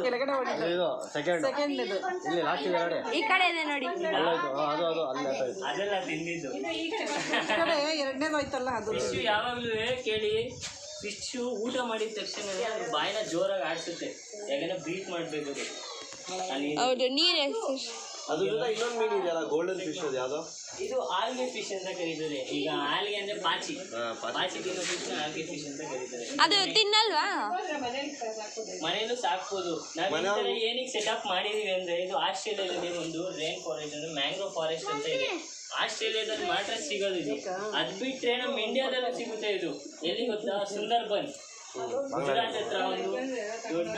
ಕೆಳಗಡೆ ಹೋಗಿದ್ದು ಇದು ಸೆಕೆಂಡ್ ಇದು ಇಲ್ಲಿ ಲಾಸ್ಟ್ ಕೆಳಗಡೆ ಈ ಕಡೆ ಇದೆ ನೋಡಿ. ಅದು ಅಲ್ಲೇ ಅದೆಲ್ಲ ತಿಂದಿದ್ದು. ಕಡೆ ಎರಡನೇದು ಹೋಯ್ತಲ್ಲ ಅದು. ಫಿಶ್ ಯಾವಾಗಲೂ ಕೇಳಿ, ಫಿಶು ಊಟ ಮಾಡಿದ ತಕ್ಷಣ ಅದು ಬಾಯಿನ ಜೋರಾಗಿ ಆಡಿಸುತ್ತೆ. ಯಾಕಂದ್ರೆ ಬೀಟ್ ಮಾಡಬೇಕು ಅದು. ಹೌದು, ನೀರು ಅದು ಇನ್ನೊಂದು ಮೀನು ಇದೆಯಲ್ಲ, ಗೋಲ್ಡನ್ ಫಿಶ್ ಅದು ಯಾವುದು? ಇದು ಆಲ್ಗೆ ಫಿಶ್ ಅಂತ ಕರೀತಾರೆ. ಈಗ ಆಲ್ಗೆ ಅಂದ್ರೆ ಪಾಚಿ ತಿನ್ನೋ ಫಿಶ್ ಆಲ್ಗೆ ಫಿಶ್ ಅಂತ ಕರೀತಾರೆ. ಅದು ತಿನ್ನಲ್ವಾ? ಮನೇಲೂ ಸಾಕ್ಬೋದು. ನಾವು ಈ ಥರ ಏನಕ್ಕೆ ಸೆಟಪ್ ಮಾಡಿದೀವಿ ಅಂದ್ರೆ, ಇದು ಆಸ್ಟ್ರೇಲಿಯಾದಲ್ಲಿ ಒಂದು ರೈನ್ ಫಾರೆಸ್ಟ್ ಅಂದ್ರೆ ಮ್ಯಾಂಗ್ರೋವ್ ಫಾರೆಸ್ಟ್ ಅಂತ ಇದೆ. ಆಸ್ಟ್ರೇಲಿಯಾದಲ್ಲಿ ಮಾತ್ರ ಸಿಗೋದು ಇದು. ಅದು ಬಿಟ್ಟರೆ ನಮ್ಮ ಇಂಡಿಯಾದಲ್ಲೂ ಸಿಗುತ್ತೆ ಇದು. ಎಲ್ಲಿ ಗೊತ್ತಾ? ಸುಂದರ್ಬನ್, ಗುಜರಾತ್ ಹತ್ರ ಒಂದು ದೊಡ್ಡ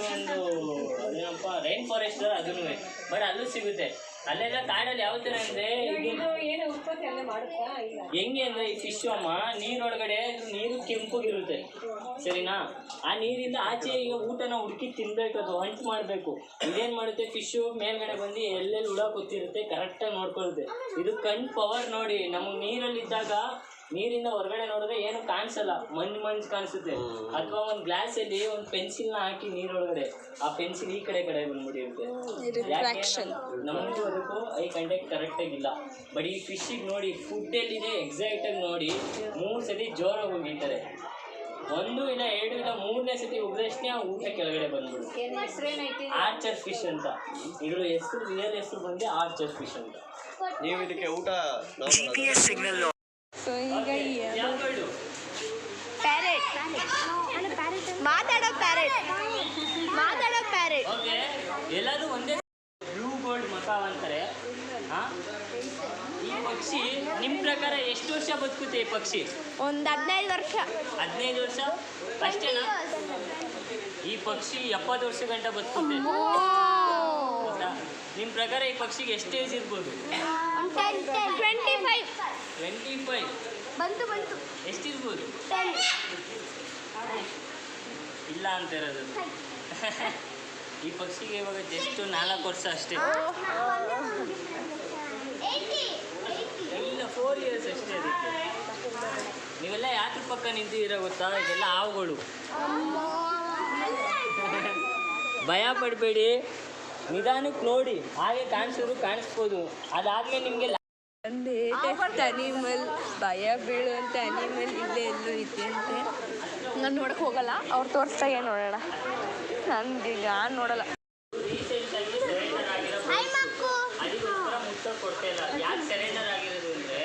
ಒಂದು ಏನಪ್ಪ ರೈನ್ ಫಾರೆಸ್ಟ್ ಅದೂ. ಬಟ್ ಅಲ್ಲೂ ಸಿಗುತ್ತೆ. ಅಲ್ಲೆಲ್ಲ ಕಾಡಲ್ಲಿ ಯಾವ ಥರ ಅಂದರೆ ಹೆಂಗೆ ಅಂದರೆ, ಈ ಫಿಶ್ ಅಮ್ಮ ನೀರೊಳಗಡೆ ನೀರು ಕೆಂಪಗಿರುತ್ತೆ, ಸರಿನಾ? ಆ ನೀರಿಂದ ಆಚೆ ಈಗ ಊಟನ ಹುಡುಕಿ ತಿನ್ಬೇಕು, ಅದು ಹಂಟ್ ಮಾಡಬೇಕು. ಇದೇನು ಮಾಡುತ್ತೆ, ಫಿಶ್ಶು ಮೇಲ್ಗಡೆ ಬಂದು ಎಲ್ಲೆಲ್ಲಿ ಹುಳ ಕೂತಿರುತ್ತೆ ಕರೆಕ್ಟಾಗಿ ನೋಡ್ಕೊಳ್ಳುತ್ತೆ. ಇದು ಕಣ್ ಪವರ್ ನೋಡಿ. ನಮಗೆ ನೀರಲ್ಲಿದ್ದಾಗ ನೀರಿಂದ ಹೊರಗಡೆ ನೋಡಿದ್ರೆ ಏನು ಕಾಣಿಸಲ್ಲ, ಮಂಜು ಕಾಣಿಸುತ್ತೆ. ಅಥವಾ ಒಂದು ಗ್ಲಾಸಲ್ಲಿ ಒಂದು ಪೆನ್ಸಿಲ್ನ ಹಾಕಿ ನೀರೊಳಗಡೆ, ಆ ಪೆನ್ಸಿಲ್ ಈ ಕಡೆ ಬಂದ್ಬಿಟ್ಟಿರುತ್ತೆ. ನಮಗೂ ಅದಕ್ಕೂ ಐ ಕಾಂಟ್ಯಾಕ್ಟ್ ಕರೆಕ್ಟಾಗಿಲ್ಲ. ಬಟ್ ಈ ಫಿಶ್ಶಿಗೆ ನೋಡಿ, ಫುಡ್ ಎಲ್ಲಿದೆ ಎಕ್ಸಾಕ್ಟಾಗಿ ನೋಡಿ 3 ಸತಿ ಜೋರಾಗಿ ಹೋಗಿರ್ತಾರೆ. 1 ಇಲ್ಲ 2 ಇಲ್ಲ 3ನೇ ಸತಿ ಉಗ್ರಷ್ಟೇ ಆ ಊಟ ಕೆಳಗಡೆ ಬಂದ್ಬಿಡುತ್ತೆ. ಆರ್ಚರ್ ಫಿಶ್ ಅಂತ ಇದ್ರ ಹೆಸರು, ರಿಯಲ್ ಹೆಸರು ಬಂದು ಆರ್ಚರ್ ಫಿಶ್ ಅಂತ. ನೀವು ಇದಕ್ಕೆ ಊಟ ಸೊ ಈಗ ಯಾವ್ದು? ಪ್ಯಾರೆಟ್, ಮಾತಾಡೋ ಪ್ಯಾರೆಟ್. ಓಕೆ, ಎಲ್ಲರೂ ಒಂದೇ ಬ್ಲೂ ಗೋಲ್ಡ್ ಮಕಾವ್ ಅಂತಾರೆ. ಈ ಪಕ್ಷಿ ನಿಮ್ಮ ಪ್ರಕಾರ ಎಷ್ಟು ವರ್ಷ ಬದುಕುತ್ತೆ ಈ ಪಕ್ಷಿ? ಒಂದು 15 ವರ್ಷ. 15 ವರ್ಷ ಅಷ್ಟೇನಾ? ಈ ಪಕ್ಷಿ 70 ವರ್ಷ ಗಂಟ ಬದುಕುತ್ತೆ. ಗೊತ್ತಾ? ನಿಮ್ಮ ಪ್ರಕಾರ ಈ ಪಕ್ಷಿಗೆ ಎಷ್ಟು ಏಜ್ ಇರ್ಬೋದು? 25 ಬಂತು ಎಷ್ಟಿರ್ಬೋದು? ಇಲ್ಲ ಅಂತ ಇರೋದು. ಈ ಪಕ್ಷಿಗೆ ಇವಾಗ ಜಸ್ಟ್ 4 ವರ್ಷ ಅಷ್ಟೇ. ಇಲ್ಲ 4 ಇಯರ್ಸ್ ಅಷ್ಟೇ ಅದಕ್ಕೆ. ನೀವೆಲ್ಲ ಯಾತ್ರ ಪಕ್ಕ ನಿಂತಿದ್ದೀರಾ ಗೊತ್ತಾ? ಇದೆಲ್ಲ ಹಾವುಗಳು. ಭಯ ಪಡಬೇಡಿ, ನಿಧಾನಕ್ಕೆ ನೋಡಿ. ಹಾಗೆ ಕಾಣಿಸ್ಬೋದು. ಅದಾದ್ಮೇಲೆ ನಿಮಗೆ ಅನಿಮಲ್, ಭಯ ಬೀಳುವಂಥ ಅನಿಮಲ್ ಇಲ್ಲೇ ಎಲ್ಲೂ ಐತೆ ಅಂತೆ. ನಾನು ನೋಡಕ್ಕೆ ಹೋಗಲ್ಲ, ಅವ್ರು ತೋರಿಸ್ದಾಗೆ ನೋಡೋಣ. ನಾನು ನೋಡಲ್ಲ. ರೀಸೆಂಟಾಗಿ ಸರೆಂಡರ್ ಆಗಿರೋ ಅದಕ್ಕೋಸ್ಕರ ಮುಟ್ಟಕ್ಕೆ ಕೊಡ್ತಾ ಇಲ್ಲ. ಯಾಕೆ ಸರೆಂಡರ್ ಆಗಿರೋದು ಅಂದರೆ,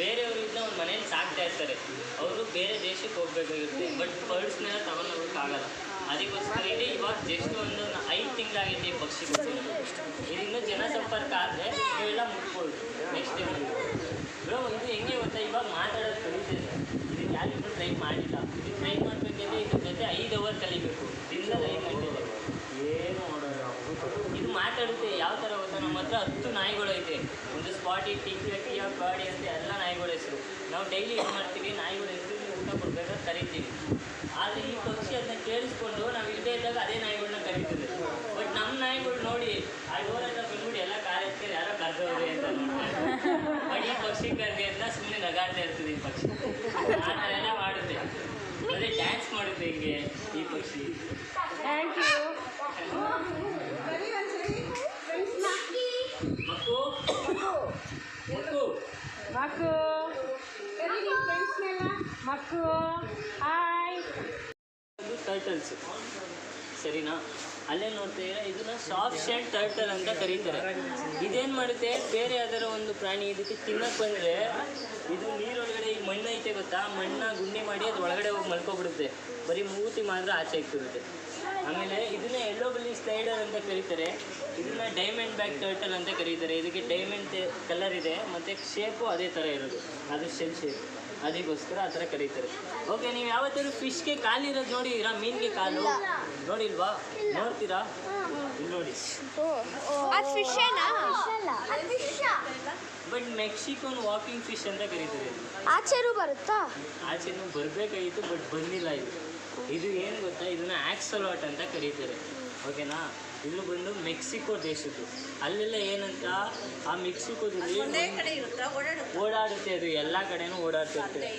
ಬೇರೆಯವರು ಇದನ್ನ ಒಂದು ಮನೇಲಿ ಸಾಕ್ತಾ ಇರ್ತಾರೆ. ಅವರು ಬೇರೆ ದೇಶಕ್ಕೆ ಹೋಗ್ಬೇಕಾಗಿರುತ್ತೆ. ಬಟ್ ಬರ್ಡ್ಸ್ನೆಲ್ಲ ತಗೊಂಡು ಹೋಗೋಕ್ಕಾಗಲ್ಲ. ಅದಕ್ಕೋಸ್ಕರ ಇದೆ. ಇವಾಗ ಜಸ್ಟ್ ಒಂದು 5 ತಿಂಗಳಾಗಿದೆ ಈ ಪಕ್ಷಿ ಕೊಟ್ಟಿರೋದು. ಇದರಿಂದ ಜನಸಂಪರ್ಕ ಆದರೆ ನೀವೆಲ್ಲ ಮುಟ್ಬೋದು ನೆಕ್ಸ್ಟ್ ಟೈಮ್. ಬ್ರೋ, ಇದು ಹೆಂಗೆ ಗೊತ್ತಾ, ಇವಾಗ ಮಾತಾಡೋದು ಕಲಿತಿದೆ. ಇದಕ್ಕೆ ಯಾರಿಗೂ ಟ್ರೈ ಮಾಡಿಲ್ಲ. ಇದು ಟ್ರೈ ಮಾಡಬೇಕಂದ್ರೆ ಇದ್ರ ಜೊತೆ 5 ಅವರ್ ಕಲಿಬೇಕು. ದಿನದಲ್ಲಿ 5 ಗಂಟೆ ಏನು ಮಾಡೋದು. ಇದು ಮಾತಾಡುತ್ತೆ. ಯಾವ ಥರ ಗೊತ್ತಾ, ನಮ್ಮ ಹತ್ರ 10 ನಾಯಿಗಳು ಐತೆ. ಒಂದು ಸ್ಪಾಟಿ, ಟಿಕಿಯ, ಬಾಡಿ ಅಂತ ಎಲ್ಲ ನಾಯಿಗಳ ಹೆಸರು. ನಾವು ಡೈಲಿ ಏನು ಮಾಡ್ತೀವಿ, ನಾಯಿಗಳ ಹೆಸರು ಊಟ ಕೊಡಬೇಕಾದ್ರೆ ಕರಿತೀವಿ. ಆದರೆ ಈ ಪಕ್ಷಿ ಅದನ್ನ ಕೇಳಿಸ್ಕೊಂಡು ನಾವು ಇಲ್ಲದೇ ಇದ್ದಾಗ ಅದೇ ನಾಯಿಗಳನ್ನ ಕರೀತದೆ. ಬಟ್ ನಮ್ಮ ನಾಯಿಗಳು ನೋಡಿ ಆ ಡೋರೆಲ್ಲ ಬಂದ್ಬಿಟ್ಟು ಎಲ್ಲ ಕಾರ್ಯಕ್ಕೆ ಯಾರೋ ಕರೆದವ್ರೆ ಅಂತ ನೋಡ್ತಾರೆ. ಬಟ್ ಈ ಪಕ್ಷಿ ಕರೆದಿ ಅಂತ ಸುಮ್ಮನೆ ನಗಾಡ್ತಾ ಇರ್ತದೆ ಈ ಪಕ್ಷಿ. ಆ ಥರ ಎಲ್ಲ ಮಾಡುತ್ತೆ. ಮತ್ತೆ ಡ್ಯಾನ್ಸ್ ಮಾಡುತ್ತೆ ಹಿಂಗೆ ಈ ಪಕ್ಷಿ. Thank you. Makku hi. Turtles, ಸರಿನಾ? ಅಲ್ಲೇ ನೋಡ್ತೀರಾ, ಇದನ್ನ ಸಾಫ್ಟ್ ಶೆಲ್ ಟರ್ಟಲ್ ಅಂತ ಕರೀತಾರೆ. ಇದೇನು ಮಾಡುತ್ತೆ, ಬೇರೆ ಯಾವ್ದಾರ ಒಂದು ಪ್ರಾಣಿ ಇದಕ್ಕೆ ತಿನ್ನಕ್ಕೆ ಬಂದರೆ ಇದು ನೀರೊಳಗಡೆ ಈಗ ಮಣ್ಣು ಐತೆ ಗೊತ್ತಾ, ಮಣ್ಣನ್ನ ಗುಂಡಿ ಮಾಡಿ ಅದು ಒಳಗಡೆ ಹೋಗಿ ಮಲ್ಕೊಬಿಡುತ್ತೆ. ಬರೀ ಮೂತಿ ಮಾತ್ರ ಆಚೆ ಇಕ್ಕಿರುತ್ತೆ. ಆಮೇಲೆ ಇದನ್ನ ಎಲ್ಲೋ ಬೆಲ್ಲಿ ಸ್ಲೈಡರ್ ಅಂತ ಕರೀತಾರೆ. ಇದನ್ನ ಡೈಮಂಡ್ ಬ್ಯಾಕ್ ಟರ್ಟಲ್ ಅಂತ ಕರೀತಾರೆ. ಇದಕ್ಕೆ ಡೈಮಂಡ್ ಕಲರ್ ಇದೆ ಮತ್ತು ಶೇಪು ಅದೇ ಥರ ಇರೋದು, ಅದು ಶೆಲ್ ಶೇಪ್, ಅದಕ್ಕೋಸ್ಕರ ಆ ಥರ ಕರೀತಾರೆ. ಓಕೆ, ನೀವು ಯಾವತ್ತಾದ್ರೂ ಫಿಶ್ಗೆ ಕಾಲಿರೋದು ನೋಡಿದ್ದೀರಾ? ಮೀನಿಗೆ ಕಾಲು ನೋಡಿಲ್ವಾ? ನೋಡ್ತೀರಾ? ಇಲ್ಲಿ ನೋಡಿ. ಅದು ಫಿಶೇನಾ? ಬಟ್ ಮೆಕ್ಸಿಕೋನ್ ವಾಕಿಂಗ್ ಫಿಶ್ ಅಂತ ಕರೀತಾರೆ. ಆಚೆನೂ ಬರುತ್ತಾ? ಆಚೆನೂ ಬರಬೇಕಾಗಿತ್ತು, ಬಟ್ ಬಂದಿಲ್ಲ ಇದು. ಇದು ಏನು ಗೊತ್ತಾ, ಇದನ್ನು ಆಕ್ಸಲಾಟ್ ಅಂತ ಕರೀತಾರೆ. ಓಕೆನಾ? ಇಲ್ಲೂ ಬಂದು ಮೆಕ್ಸಿಕೋ ದೇಶದ್ದು. ಅಲ್ಲೆಲ್ಲ ಏನಂತ, ಆ ಮೆಕ್ಸಿಕೋದಲ್ಲಿ ಓಡಾಡುತ್ತೆ, ಅದು ಎಲ್ಲ ಕಡೆನೂ ಓಡಾಡ್ತಿರುತ್ತೆ.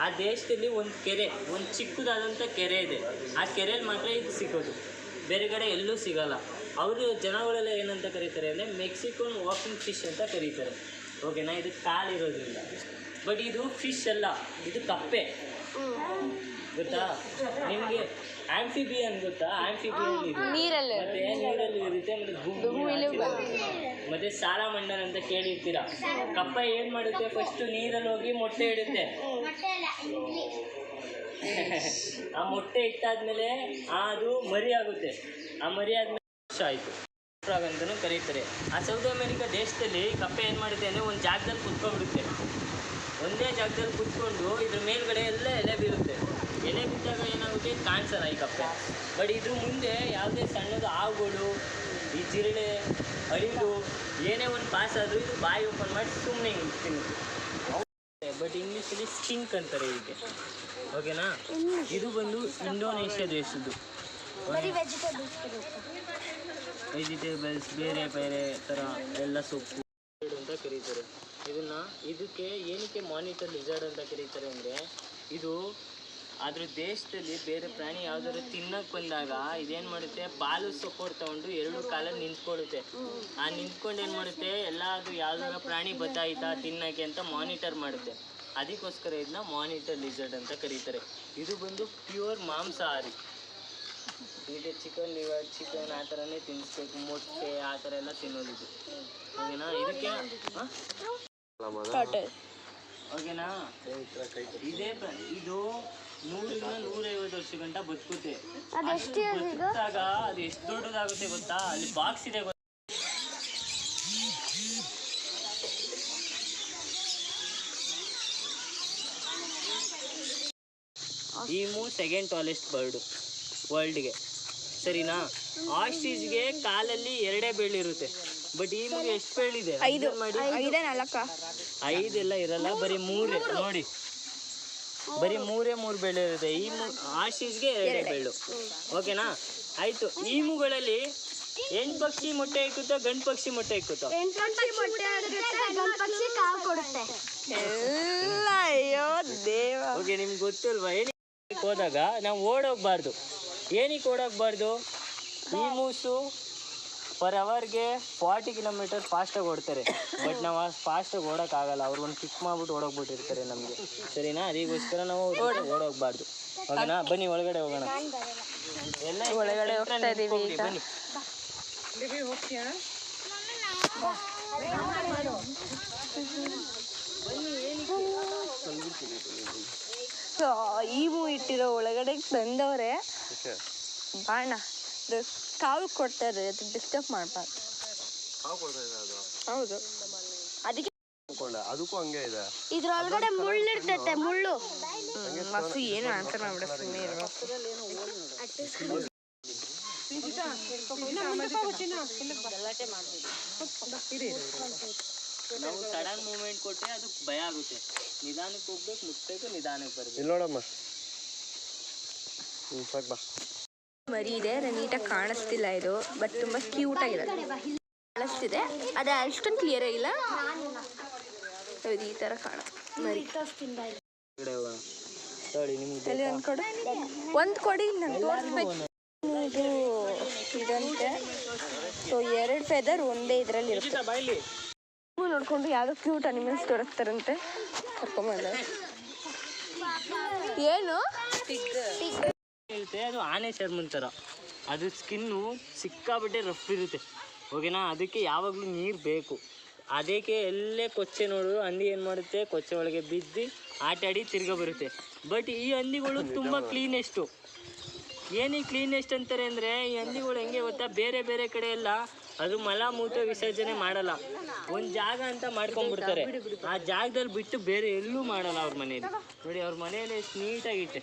ಆ ದೇಶದಲ್ಲಿ ಒಂದು ಕೆರೆ, ಒಂದು ಚಿಕ್ಕದಾದಂಥ ಕೆರೆ ಇದೆ. ಆ ಕೆರೆಯಲ್ಲಿ ಮಾತ್ರ ಇದು ಸಿಗೋದು, ಬೇರೆ ಕಡೆ ಎಲ್ಲೂ ಸಿಗಲ್ಲ. ಅವರು ಜನಗಳೆಲ್ಲ ಏನಂತ ಕರೀತಾರೆ ಅಂದರೆ ಮೆಕ್ಸಿಕೋನ್ ವಾಕಿಂಗ್ ಫಿಶ್ ಅಂತ ಕರೀತಾರೆ. ಓಕೆನಾ? ಇದು ಕಾಲಿರೋದ್ರಿಂದ. ಬಟ್ ಇದು ಫಿಶ್ ಅಲ್ಲ, ಇದು ಕಪ್ಪೆ. ಗೊತ್ತಾ ನಿಮಗೆ? ಆಂಫಿಬಿಯನ್ ಗೊತ್ತಾ? ಆಂಫಿಬಿಯನ್ ಇದು ನೀರಲ್ಲಿ ಮತ್ತೆ ನೀರಲ್ಲಿ ಇರುತ್ತೆ, ಮತ್ತೆ ಸಾಲಮಂಡನ್ ಅಂತ ಕೇಳಿರ್ತೀರಾ. ಕಪ್ಪ ಏನು ಮಾಡುತ್ತೆ, ಫಸ್ಟು ನೀರಲ್ಲಿ ಹೋಗಿ ಮೊಟ್ಟೆ ಇಡುತ್ತೆ. ಆ ಮೊಟ್ಟೆ ಇಟ್ಟಾದ್ಮೇಲೆ ಅದು ಮರಿ ಆಗುತ್ತೆ. ಆ ಮರಿ ಆದ್ಮೇಲೆ ವರ್ಷ ಆಯಿತು ಅಂತಲೂ ಕರೀತಾರೆ. ಆ ಸೌತ್ ಅಮೇರಿಕಾ ದೇಶದಲ್ಲಿ ಕಪ್ಪೆ ಏನು ಮಾಡುತ್ತೆ ಅಂದರೆ ಒಂದು ಜಾಗದಲ್ಲಿ ಕುತ್ಕೊಂಡ್ಬಿಡುತ್ತೆ. ಒಂದೇ ಜಾಗದಲ್ಲಿ ಕುತ್ಕೊಂಡು ಇದ್ರ ಮೇಲ್ಗಡೆ ಎಲ್ಲ ಎಲೆ ಬೀಳುತ್ತೆ. ಎಲೆ ಬಿದ್ದಾಗ ಏನಾಗುತ್ತೆ, ಕಾಣಿಸಲ್ಲ ಈ ಕಪ್ಪೆ. ಬಟ್ ಇದ್ರ ಮುಂದೆ ಯಾವುದೇ ಸಣ್ಣದು ಹಾವುಗಳು, ಈ ಜಿರಳೆ, ಅಳಿಲು ಏನೇ ಒಂದು ಪಾಸ್ ಆದರೂ ಇದು ಬಾಯಿ ಓಪನ್ ಮಾಡಿ ಸುಮ್ಮನೆ ತಿನ್ನುತ್ತೆ. ಬಟ್ ಇಂಗ್ಲೀಷಲ್ಲಿ ಸ್ಕಿಂಕ್ ಅಂತಾರೆ ಇದಕ್ಕೆ. ಓಕೆನಾ? ಇದು ಬಂದು ಇಂಡೋನೇಷ್ಯಾ ದೇಶದ್ದು. ವೆಜಿಟೇಬಲ್ಸ್ ಬೇರೆ ಬೇರೆ ಥರ ಎಲ್ಲ ಸೊಪ್ಪು ಅಂತ ಕರೀತಾರೆ ಇದಕ್ಕೆ ಏನಕ್ಕೆ ಮಾನಿಟರ್ ಲಿಜರ್ಡ್ ಅಂತ ಕರೀತಾರೆ ಅಂದರೆ, ಇದು ಅದ್ರ ದೇಶದಲ್ಲಿ ಬೇರೆ ಪ್ರಾಣಿ ಯಾವ್ದಾದ್ರು ತಿನ್ನಕ್ಕೆ ಬಂದಾಗ ಇದೇನು ಮಾಡುತ್ತೆ, ಪಾಲು ಸಪೋರ್ಟ್ ತೊಗೊಂಡು ಎರಡು ಕಾಲಲ್ಲಿ ನಿಂತ್ಕೊಳ್ಳುತ್ತೆ. ಆ ನಿಂತ್ಕೊಂಡು ಏನು ಮಾಡುತ್ತೆ, ಎಲ್ಲ ಅದು ಯಾವ್ದಾರ ಪ್ರಾಣಿ ಬತ್ತಾಯ್ತಾ ತಿನ್ನೋಕ್ಕೆ ಅಂತ ಮಾನಿಟರ್ ಮಾಡುತ್ತೆ. ಅದಕ್ಕೋಸ್ಕರ ಇದನ್ನ ಮಾನಿಟರ್ ಲಿಜರ್ಡ್ ಅಂತ ಕರೀತಾರೆ. ಇದು ಬಂದು ಪ್ಯೂರ್ ಮಾಂಸಾಹಾರಿ. ಇದಕ್ಕೆ ಚಿಕನ್ ಲಿವರ್, ಚಿಕನ್ ಆ ಥರನೇ ತಿನ್ನಿಸ್ಬೇಕು, ಮೊಟ್ಟೆ ಆ ಥರ ಎಲ್ಲ ತಿನ್ನೋದಿದು. ಓಕೆನಾ? ಇದಕ್ಕೆ ಓಕೆನಾ? ಇದೇ ಇದು 100-150 ವರ್ಷ ಗಂಟ ಬದುಕುತ್ತೆ. ಬದುಕಿದಾಗ ಅದು ಎಷ್ಟು ದೊಡ್ಡದಾಗುತ್ತೆ ಗೊತ್ತಾ? ಅಲ್ಲಿ ಬಾಕ್ಸ್ ಇದೆ ಗೊತ್ತಾ? ಈಮು ಸೆಕೆಂಡ್ ಟಾಲೆಸ್ಟ್ ಬರ್ಡು ವರ್ಲ್ಡ್ಗೆ, ಸರಿನಾ? ಆಸ್ಟ್ರಿಚ್ಗೆ ಕಾಲಲ್ಲಿ 2 ಬೇಳಿರುತ್ತೆ. ಬಟ್ ಈಮಿಗೆ ಎಷ್ಟು ಬೇಳಿದೆ? 5 ಮಾಡಿ 5 ಎಲ್ಲ ಇರಲ್ಲ, ಬರೀ 3 ನೋಡಿ, ಬರೀ 3 ಬೇಳೆ ಇರುತ್ತೆ. ಆಸ್ಟ್ರಿಚ್ಗೆ 2 ಬೇಳು. ಓಕೆನಾ? ಆಯಿತು. ಈಮುಗಳಲ್ಲಿ ಹೆಣ್ಣು ಪಕ್ಷಿ ಮೊಟ್ಟೆ ಇಕ್ಕುತ್ತೋ ಗಂಡು ಪಕ್ಷಿ ಮೊಟ್ಟೆ ಇಕ್ಕುತ್ತೋ? ಓಕೆ, ನಿಮ್ಗೆ ಗೊತ್ತಿಲ್ವಾ? ಏನಕ್ಕೆ ಹೋದಾಗ ನಾವು ಓಡೋಗ್ಬಾರ್ದು. ಏನಕ್ಕೆ ಓಡೋಗ್ಬಾರ್ದು? ಈಮೂಸು ಪರ್ ಅವರ್ಗೆ 40 ಕಿಲೋಮೀಟರ್ ಫಾಸ್ಟಾಗಿ ಓಡ್ತಾರೆ. ಬಟ್ ನಾವು ಫಾಸ್ಟಾಗಿ ಓಡೋಕ್ಕಾಗಲ್ಲ, ಅವ್ರು ಒಂದು ಕಿಕ್ ಮಾಡ್ಬಿಟ್ಟು ಓಡೋಗ್ಬಿಟ್ಟಿರ್ತಾರೆ ನಮಗೆ, ಸರಿನಾ? ಅದಕ್ಕೋಸ್ಕರ ನಾವು ಓಡೋಗ್ಬಾರ್ದು. ಓಕೆನಾ? ಬನ್ನಿ ಒಳಗಡೆ ಹೋಗೋಣ. ಎಲ್ಲ ಒಳಗಡೆ ಹೋಗ್ತಾ ಇದೀವಿ ಈಗ. ಬನ್ನಿ. ಸೊ ಈವು ಇಟ್ಟಿರೋ ಒಳಗಡೆ ತಂದವ್ರೆ ಬಾಣ ಕಾವು ಕೊಡ್ತಾರೆ, ಅದು ಡಿಸ್ಟರ್ಬ್ ಮಾಡಬಾರ್ದು. ಹೌದು, ಅದಕ್ಕೆ ಅದಕ್ಕೂ ಹಂಗೆ ಇದೆ. ಇದ್ರೊಳಗಡೆ ಮುಳ್ಳು ಇರ್ತೈತೆ, ಮುಳ್ಳು. ಮಸ್ತು ಏನು ಆನ್ಸರ್ ಮಾಡ್ಬಿಡ, ಸುಮ್ಮನೆ ಇರ್ಬೇಕು. ನಾವು ಸಡನ್ ಮೂವ್ಮೆಂಟ್ ಕೊಟ್ಟರೆ ಅದಕ್ಕೆ ಭಯ ಆಗುತ್ತೆ. ನಿಧಾನಕ್ಕೆ ಹೋಗ್ಬೇಕು, ಮುಟ್ಬೇಕು, ನಿಧಾನಕ್ಕೆ ಬರಬೇಕು. ಇಲ್ಲಿ ನೋಡಮ್ಮ, ಸಾಕು ಬಾ. ಮರಿ ಇದೆ, ನೀಟಾಗಿ ಕಾಣಿಸ್ತಿಲ್ಲ ಇದು, ಬಟ್ ತುಂಬ ಕ್ಯೂಟ್ ಆಗಿದೆ, ಕಾಣಿಸ್ತಿದೆ. ಅದೇ ಅಷ್ಟೊಂದು ಕ್ಲಿಯರ್ ಆಗಿಲ್ಲ, ಈ ಥರ ಕಾಣುತ್ತೆ ಮರಿ. ಒಂದು ಕೊಡಿ, ನಾನು ತೋರಿಸ್ಬೇಕು. ಇದು ಇದಂತೆ. ಸೊ 2 ಫೆದರ್ ಒಂದೇ ಇದರಲ್ಲಿ ಇರುತ್ತೆ. ನೋಡ್ಕೊಂಡು ಯಾವುದೋ ಕ್ಯೂಟ್ ಅನಿಮಲ್ಸ್ ತೋರಿಸ್ತಾರಂತೆ, ಕರ್ಕೊಂಬಂದ. ಏನು ಇರುತ್ತೆ, ಅದು ಆನೆ ಚರ್ಮನ್ ಥರ. ಅದು ಸ್ಕಿನ್ನು ಸಿಕ್ಕಾಬಿಟ್ಟೆ ರಫ್ ಇರುತ್ತೆ. ಓಕೆನಾ? ಅದಕ್ಕೆ ಯಾವಾಗಲೂ ನೀರು ಬೇಕು. ಅದಕ್ಕೆ ಎಲ್ಲೇ ಕೊಚ್ಚೆ ನೋಡು, ಹಂದಿ ಏನು ಮಾಡುತ್ತೆ, ಕೊಚ್ಚೆ ಒಳಗೆ ಬಿದ್ದು ಆಟಾಡಿ ತಿರ್ಗಾ ಬರುತ್ತೆ. ಬಟ್ ಈ ಹಂದಿಗಳು ತುಂಬ ಕ್ಲೀನೆಸ್ಟು. ಏನೀ ಕ್ಲೀನೆಸ್ಟ್ ಅಂತಾರೆ ಅಂದರೆ ಈ ಹಂದಿಗಳು ಹೆಂಗೆ ಗೊತ್ತಾ, ಬೇರೆ ಬೇರೆ ಕಡೆ ಎಲ್ಲ ಅದು ಮಲ ಮೂತ್ರ ವಿಸರ್ಜನೆ ಮಾಡಲ್ಲ, ಒಂದು ಜಾಗ ಅಂತ ಮಾಡ್ಕೊಂಡ್ಬಿಡ್ತಾರೆ. ಆ ಜಾಗದಲ್ಲಿ ಬಿಟ್ಟು ಬೇರೆ ಎಲ್ಲೂ ಮಾಡಲ್ಲ ಅವ್ರ ಮನೇಲಿ. ನೋಡಿ ಅವ್ರ ಮನೆಯಲ್ಲಿ ಎಷ್ಟು ನೀಟಾಗಿತ್ತೆ.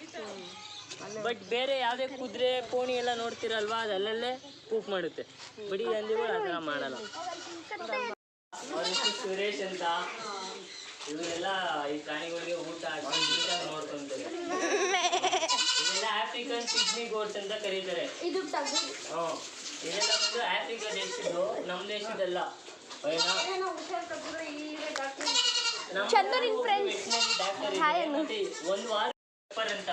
ಬಟ್ ಬೇರೆ ಯಾವುದೇ ಕುದುರೆ ಪೋಣಿ ಎಲ್ಲ ನೋಡ್ತಿರಲ್ವಾ, ಅದು ಅಲ್ಲಲ್ಲೇ ಪೂಪ್ ಮಾಡುತ್ತೆ. ಬಟ್ ಈ ಹಂದಿಗಳು ಆ ಥರ ಮಾಡಲ್ಲ. ಅವ್ರ ಹೆಸರು ಸುರೇಶ್ ಅಂತ. ಇವರೆಲ್ಲ ಈ ಪ್ರಾಣಿಗಳಿಗೆ ಊಟ ಹಾಕಿ ನೀಟಾಗಿ ನೋಡ್ಕೊಂತಾರೆ. ಇದೆಲ್ಲ ಆಫ್ರಿಕನ್ ಪಿಗ್ಮಿ ಗೋಟ್ಸ್ ಅಂತ ಕರೀತಾರೆ. ಇದೆಲ್ಲ ಬಂದು ಆಫ್ರಿಕಾ ದೇಶದ್ದು, ನಮ್ಮ ದೇಶದಲ್ಲ. ಒಂದು ವಾರ ಅಂತ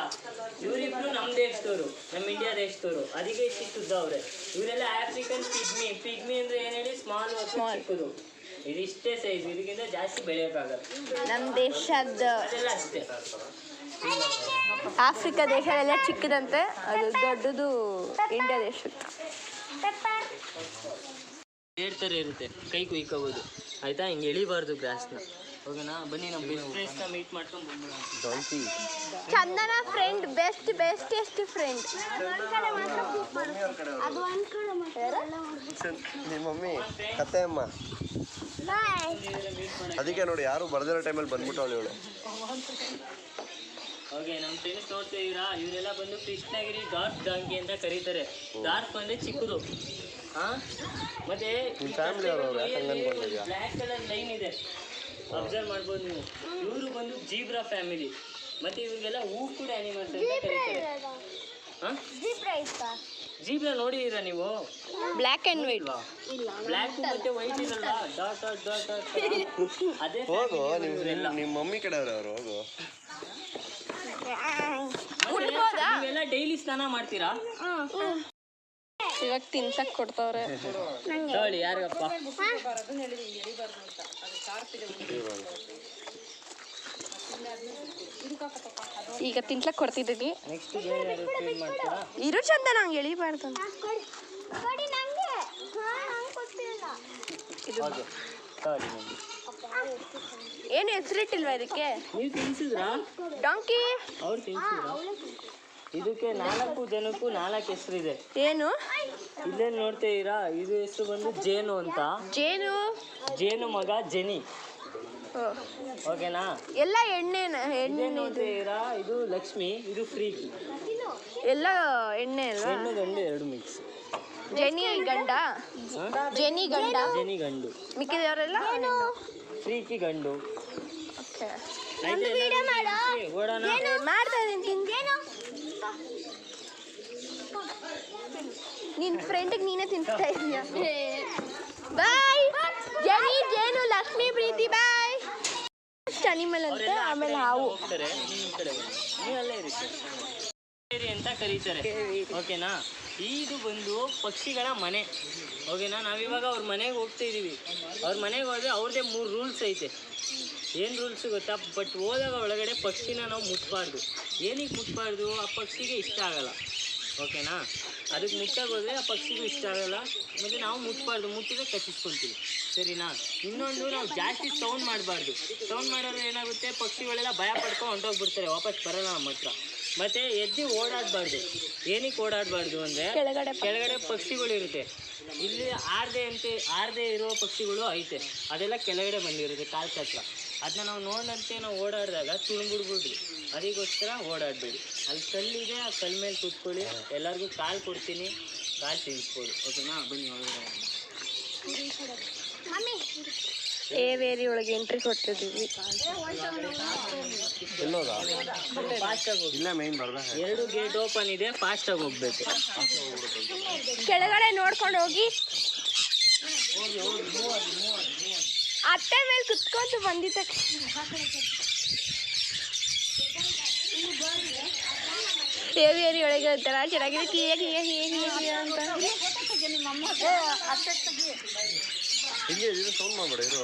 ಇವರಿಬ್ರು ನಮ್ಮ ದೇಶದವರು, ನಮ್ಮ ಇಂಡಿಯಾ ದೇಶದವರು. ಅದಕ್ಕೆ ಸಿಕ್ಕುದ್ದ ಅವ್ರೆ. ಇವರೆಲ್ಲ ಆಫ್ರಿಕನ್ ಪಿಗ್ಮಿ ಅಂದ್ರೆ ಏನ್ ಹೇಳಿ, ಸ್ಮಾಲ್ ಚಿಕ್ಕದು. ಇದಿಷ್ಟೇ ಸೈಜ್, ಇದಕ್ಕಿಂತ ಜಾಸ್ತಿ ಬೆಳೆಯೋಕ್ಕಾಗಲ್ಲ. ನಮ್ಮ ದೇಶದ ಅದೆಲ್ಲ ಅಷ್ಟೇ. ಆಫ್ರಿಕಾ ದೇಶದೆಲ್ಲ ಚಿಕ್ಕದಂತೆ, ಅದು ದೊಡ್ಡದು ಇಂಡಿಯಾ ದೇಶ. ಥರ ಇರುತ್ತೆ, ಕೈ ಕುಯ್ಕೋಬೋದು ಆಯ್ತಾ. ಹಿಂಗೆ ಎಳಿಬಾರ್ದು ಗ್ರಾಸ್ನ. ಓಕೆನಾ, ಬನ್ನಿ ನಮ್ಮ ಬೆಸ್ಟ್ ಫ್ರೆಂಡ್ಸ್ನ ಮೀಟ್ ಮಾಡ್ಕೊಂಡು ಬಂದ್ಬಿಡೋಣ. ಚಂದನ ಫ್ರೆಂಡ್, ಬೆಸ್ಟೆಸ್ಟ್ ಫ್ರೆಂಡ್. ನಿಮ್ಮ ಮಮ್ಮಿ ಕತೆ ಅಮ್ಮ. ಅದಕ್ಕೆ ನೋಡಿ ಯಾರು ಬರ್ದಿರೋ ಟೈಮಲ್ಲಿ ಬಂದ್ಬಿಟ್ಟವಳು ಇವಳು. ಓಕೆ, ನಮ್ಮ ಫ್ರೆಂಡ್ಸ್ ನೋಡ್ತಿದ್ದೀರಾ, ಇವರೆಲ್ಲ ಬಂದು ಕೃಷ್ಣಗಿರಿ ಡಾರ್ಕ್ ಡಾಂಕಿ ಅಂತ ಕರೀತಾರೆ. ಡಾರ್ಕ್ ಬಂದರೆ ಚಿಕ್ಕದು. ಮತ್ತೆ ಬ್ಲ್ಯಾಕ್ ಕಲರ್ ಲೈನ್ ಇದೆ, ಅಬ್ಸರ್ವ್ ಮಾಡ್ಬೋದು ನೀವು. ಇವರು ಬಂದು ಜೀಬ್ರಾ ಫ್ಯಾಮಿಲಿ. ಮತ್ತೆ ಇವ್ರಿಗೆಲ್ಲ ಕೂಡ ಆನಿಮಲ್ಸ್ ಅಂತ ಕರೀತಾರೆ. ಜೀಬ್ರಾ ನೋಡಿದೀರಾ ನೀವು? Black and white. ಬ್ಲ್ಯಾಕ್ ಮತ್ತೆ ವೈಟ್ ಇರಲ್ವಾ, ಡಾಟ್ ಡಾಟ್ ಡಾಟ್ ಡಾಟ್. ಅದೇ ಹೋಗು, ನಿಮ್ಮ ಮಮ್ಮಿ ಕಡೆಯವ್ರೆ ಅವರು. ಹೋಗು. ನೀವೆಲ್ಲ ಡೈಲಿ ಸ್ನಾನ ಮಾಡ್ತೀರಾ? ಇವಾಗ ತಿನ್ಸಕ್ ಕೊಡ್ತವ್ರೆ. ನೋಡಿ ಯಾರಿಗಪ್ಪ ಈಗ ತಿನ್ಸಕ್ ಕೊಡ್ತಿದ್ದೀನಿ. ನೆಕ್ಸ್ಟ್ ಬೇರೆ ಮಾಡ್ತೀರಾ? ಇರು ಚಂದ, ನಂಗೆ ಎಳಿಬಾರ್ದು. ಏನು ಹೆಸರಿಟ್ಟಿಲ್ವಾ ಇದಕ್ಕೆ? ನೀವು ತಿನ್ಸಿದ್ರಾ? ಡಾಂಕಿ. ಅವ್ರು ತಿನ್ಸಿದ್ರಾ? ಇದಕ್ಕೆ 4 ಜನಕ್ಕೂ 4 ಹೆಸರಿದೆ. ಏನು ಇಲ್ಲೇನು ನೋಡ್ತೀರಾ, ಇದು ಹೆಸರು ಬಂದು ಜೇನು ಅಂತ. ಜೇನು ಮಗ ಜೆನಿ. ಓಕೆನಾ? ಎಲ್ಲ ಎಣ್ಣೆ ನೋಡ್ತೀರಾ, ಇದು ಲಕ್ಷ್ಮಿ, ಇದು ಫ್ರೀಕಿ. ಎಲ್ಲ ಎಣ್ಣೆ ಅಲ್ವಾ? ಹೆಣ್ಣು ಗಂಡು 2 ಮಿಕ್ಸ್. ಜೆನಿ ಗಂಡ. ಜೆನಿ ಗಂಡು. ಮಿಕ್ಕಿದವರೆಲ್ಲ ಫ್ರೀಕಿ ಗಂಡು. ಓಡೋಣ. ಮಾಡ್ತಾ ಇದ್ದೀನಿ. ನಿನ್ನ ಫ್ರೆಂಡಿಗೆ ನೀನೇ ತಿನ್ಸ್ತಾ ಇದೀಯ. ಬಾಯ್ ಜೆನಿ, ಜೇನು, ಲಕ್ಷ್ಮಿ, ಪ್ರೀತಿ, ಬಾಯ್. ಅನಿಮಲ್ ಅಂತ, ಆಮೇಲೆ ಹಾವು. ಹೋಗ್ತಾರೆ ನಿಮ್ಮ ಕಡೆ, ನೀವಲ್ಲೇ ಇರುತ್ತೆ ಅಂತ ಕರೀತಾರೆ. ಓಕೆನಾ? ಇದು ಬಂದು ಪಕ್ಷಿಗಳ ಮನೆ. ಓಕೆನಾ? ನಾವಿವಾಗ ಅವ್ರ ಮನೆಗೆ ಹೋಗ್ತಾ ಇದ್ದೀವಿ. ಅವ್ರ ಮನೆಗೆ ಹೋದರೆ ಅವ್ರದ್ದೇ 3 ರೂಲ್ಸ್ ಐತೆ. ಏನು ರೂಲ್ಸ್ ಗೊತ್ತಾ? ಬಟ್ ಹೋದಾಗ ಒಳಗಡೆ ಪಕ್ಷಿನ ನಾವು ಮುಟ್ಬಾರ್ದು. ಏನಕ್ಕೆ ಮುಟ್ಬಾರ್ದು? ಆ ಪಕ್ಷಿಗೆ ಇಷ್ಟ ಆಗಲ್ಲ. ಓಕೆನಾ? ಅದಕ್ಕೆ ಮುಟ್ಟಾಗೋದ್ರೆ ಆ ಪಕ್ಷಿಗೂ ಇಷ್ಟ ಆಗಲ್ಲ. ಮತ್ತು ನಾವು ಮುಟ್ಬಾರ್ದು, ಮುಟ್ಟಿದ್ರೆ ಕಚ್ಚಿಸ್ಕೊತೀವಿ. ಸರಿನಾ? ಇನ್ನೊಂದು, ನಾವು ಜಾಸ್ತಿ ಸೌಂಡ್ ಮಾಡಬಾರ್ದು. ಸೌಂಡ್ ಮಾಡಿದ್ರೆ ಏನಾಗುತ್ತೆ, ಪಕ್ಷಿಗಳೆಲ್ಲ ಭಯ ಪಡ್ಕೊಂಡು ಹೊಂಟೋಗ್ಬಿಡ್ತಾರೆ, ವಾಪಸ್ ಬರೋಲ್ಲ ನಮ್ಮ ಹತ್ರ. ಮತ್ತು ಎದ್ದು ಓಡಾಡಬಾರ್ದು. ಏನಕ್ಕೆ ಓಡಾಡಬಾರ್ದು ಅಂದರೆ, ಕೆಳಗಡೆ ಪಕ್ಷಿಗಳಿರುತ್ತೆ. ಇಲ್ಲಿ ಆರದೆ ಇರೋ ಪಕ್ಷಿಗಳು ಐತೆ, ಅದೆಲ್ಲ ಕೆಳಗಡೆ ಬಂದಿರುತ್ತೆ ಕಾಲು ಹತ್ರ. ಅದನ್ನ ನಾವು ನೋಡಂತೆ ನಾವು ಓಡಾಡಿದಾಗ ತುಳ್ಬಿಡ್ಬಿಡ್ರಿ. ಅದಕ್ಕೋಸ್ಕರ ಓಡಾಡಬೇಡಿ. ಅಲ್ಲಿ ಕಲ್ಲಿದೆ, ಆ ಕಲ್ಲ ಮೇಲೆ ಕೂತ್ಕೊಳ್ಳಿ. ಎಲ್ಲರಿಗೂ ಕಾಲು ಕೊಡ್ತೀನಿ, ಕಾಲು ತಿನ್ನಿಸ್ಬೋದು. ಓಕೆನಾ? ಬನ್ನಿ ಒಳಗಡೆ. ಏವೇರಿ ಒಳಗೆ ಎಂಟ್ರಿ ಕೊಡ್ತಿದ್ದೀವಿ. ಫಾಸ್ಟಾಗಿ ಹೋಗಿ. 2 ಗೇಟ್ ಓಪನ್ ಇದೆ, ಫಾಸ್ಟಾಗಿ ಹೋಗ್ಬೇಕು. ಕೆಳಗಡೆ ನೋಡ್ಕೊಂಡು ಹೋಗಿ. ಅತ್ತೆ ಮೇಲೆ ಕುತ್ಕೊಂಡು ಬಂದಿದ್ದ. ಏವಿಯರಿ ಒಳಗೆ ಒಂಥರ ಚೆನ್ನಾಗಿದೆ, ಕ್ಲಿಯರ್ ಅಂತ. ಹಿಂಗೆ ಸೌಂಡ್ ಮಾಡಬೇಡ, ಇರು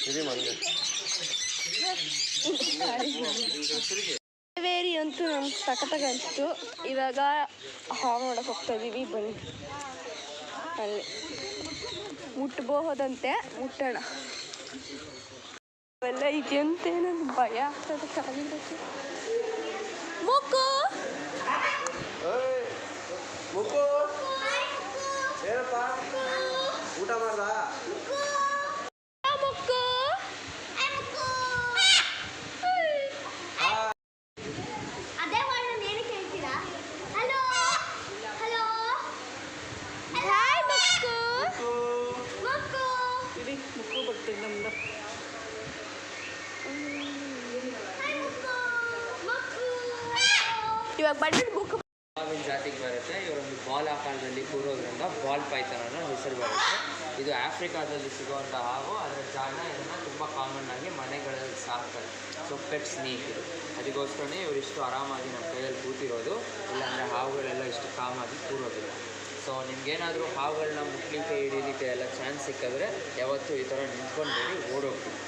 ಇದೇ ಮನೆಗೆ. ಏವಿಯರಿ ಅಂತೂ ನಮ್ಗೆ ಸಖತ್ತಾಗಿ ಅನಿಸ್ತು. ಇವಾಗ ಹಾವು ನೋಡಕ್ಕೆ ಹೋಗ್ತಾ ಇದೀವಿ. ಬನ್ನಿ, ಅಲ್ಲಿ ಮುಟ್ಬಹುದಂತೆ, ಮುಟ್ಟೋಣ. ಅವೆಲ್ಲ ಇದೆ ಅಂತ ನನಗೆ ಭಯ ಆಗ್ತದೆ. ಮೂಕು ಮುಕ್ಕು ಏನಪ್ಪ ಊಟ ಮಾಡ್ದ ಅದೇ ವರ್ಣ ಏನು ಕೇಳ್ತೀರಾ? Hello hello hi Makku. Makku ಇರಿ ಮುಕ್ಕು ಬರ್ತೀನಿ ನಮ್ದು. ಹಾಯ್ ಮಕ್ಕು ಮಕ್ಕು ಇವಾಗ ಬಂದ್ರೆ ಬುಕ್ ಹಾವಿನ ಜಾತಿಗೆ ಬರುತ್ತೆ. ಇವರೊಂದು ಬಾಲ್ ಆಕಾರದಲ್ಲಿ ಕೂರೋದ್ರಿಂದ ಬಾಲ್ ಪೈಥಾನ್ ಅನ್ನೋ ಹೆಸರು ಬರುತ್ತೆ. ಇದು ಆಫ್ರಿಕಾದಲ್ಲಿ ಸಿಗುವಂಥ ಹಾವು. ಅದರ ಜಾಣ ಇದನ್ನು ತುಂಬ ಕಾಮನ್ ಆಗಿ ಮನೆಗಳಲ್ಲಿ ಸಾಕ್ತಾರೆ. ಸೊ ಪೆಟ್ ಸ್ನೇಕ್ ಇದು. ಅದಕ್ಕೋಸ್ಕರನೇ ಇವರಿಷ್ಟು ಆರಾಮಾಗಿ ನಮ್ಮ ಕೈಯಲ್ಲಿ ಕೂತಿರೋದು. ಇಲ್ಲಾಂದರೆ ಹಾವುಗಳೆಲ್ಲ ಇಷ್ಟು ಕಾಮಾಗಿ ಕೂರೋದಿಲ್ಲ. ಸೊ ನಿಮ್ಗೇನಾದರೂ ಹಾವುಗಳನ್ನ ಮುಟ್ಲಿಕ್ಕೆ ಹಿಡೀಲಿಕ್ಕೆ ಎಲ್ಲ ಚಾನ್ಸ್ ಸಿಕ್ಕಿದ್ರೆ ಯಾವತ್ತೂ ಈ ಥರ ನಿಂತ್ಕೊಂಡ್ಬೇಡಿ, ಓಡೋಗ್ತೀವಿ.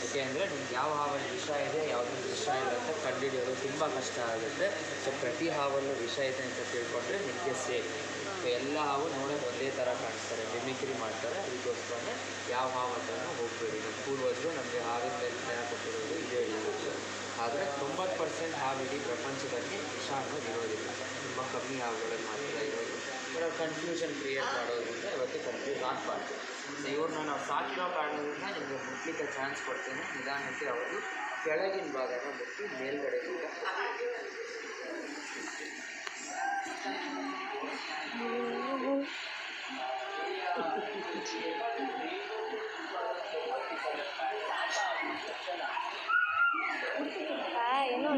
ಯಾಕೆ ಅಂದರೆ ನಿಮ್ಗೆ ಯಾವ ಹಾವಲ್ಲಿ ವಿಷ ಇದೆ ಯಾವುದೊಂದು ವಿಷ ಇಲ್ಲ ಅಂತ ಕಂಡುಹಿಡಿಯೋದು ತುಂಬ ಕಷ್ಟ ಆಗುತ್ತೆ. ಸೊ ಪ್ರತಿ ಹಾವಲ್ಲೂ ವಿಷ ಇದೆ ಅಂತ ತಿಳ್ಕೊಂಡ್ರೆ ನಿಮಗೆ ಸೇಫ್. ಸೊ ಎಲ್ಲ ಹಾವು ನೋಡೋಕೆ ಒಂದೇ ಥರ ಕಾಣಿಸ್ತಾರೆ, ಮಿಮಿಕ್ರಿ ಮಾಡ್ತಾರೆ. ಅದಕ್ಕೋಸ್ಕರನೇ ಯಾವ ಹಾವು ಅಂತಲೂ ಹೋಗ್ಬೇಡಿ. ನಮ್ಮ ಪೂರ್ವಜರು ನಮಗೆ ಹಾವಿನ ಮೇಲೆ ಜ್ಞಾನ ಕೊಟ್ಟಿರೋದು ಇದೇ ಹೇಳಿರೋದು. ಆದರೆ 90% ಹಾವು ಇಡೀ ಪ್ರಪಂಚದಲ್ಲಿ ವಿಷ ಅನ್ನೋದು ಇರೋದಿಲ್ಲ. ತುಂಬ ಕಮ್ಮಿ ಹಾವುಗಳಲ್ಲಿ ಮಾತ್ರ ಇರೋದು. ಬಟ್ ಕನ್ಫ್ಯೂಷನ್ ಕ್ರಿಯೇಟ್ ಮಾಡೋದ್ರಿಂದ ಇವತ್ತು ಕನ್ಫ್ಯೂಸ್ ಆಗಬಾರ್ದು. ಸೊ ಇವ್ರನ್ನ ನಾವು ಸಾಕಿರೋ ಕಾರಣದಿಂದ ನಿಮಗೆ ಮುಟ್ಲಿಕ್ಕೆ ಚಾನ್ಸ್ ಕೊಡ್ತೇನೆ. ನಿಧಾನಕ್ಕೆ ಅವರು ಕೆಳಗಿನ ಭಾಗನ ಮುಟ್ಟಿ ಮೇಲ್ಗಡೆ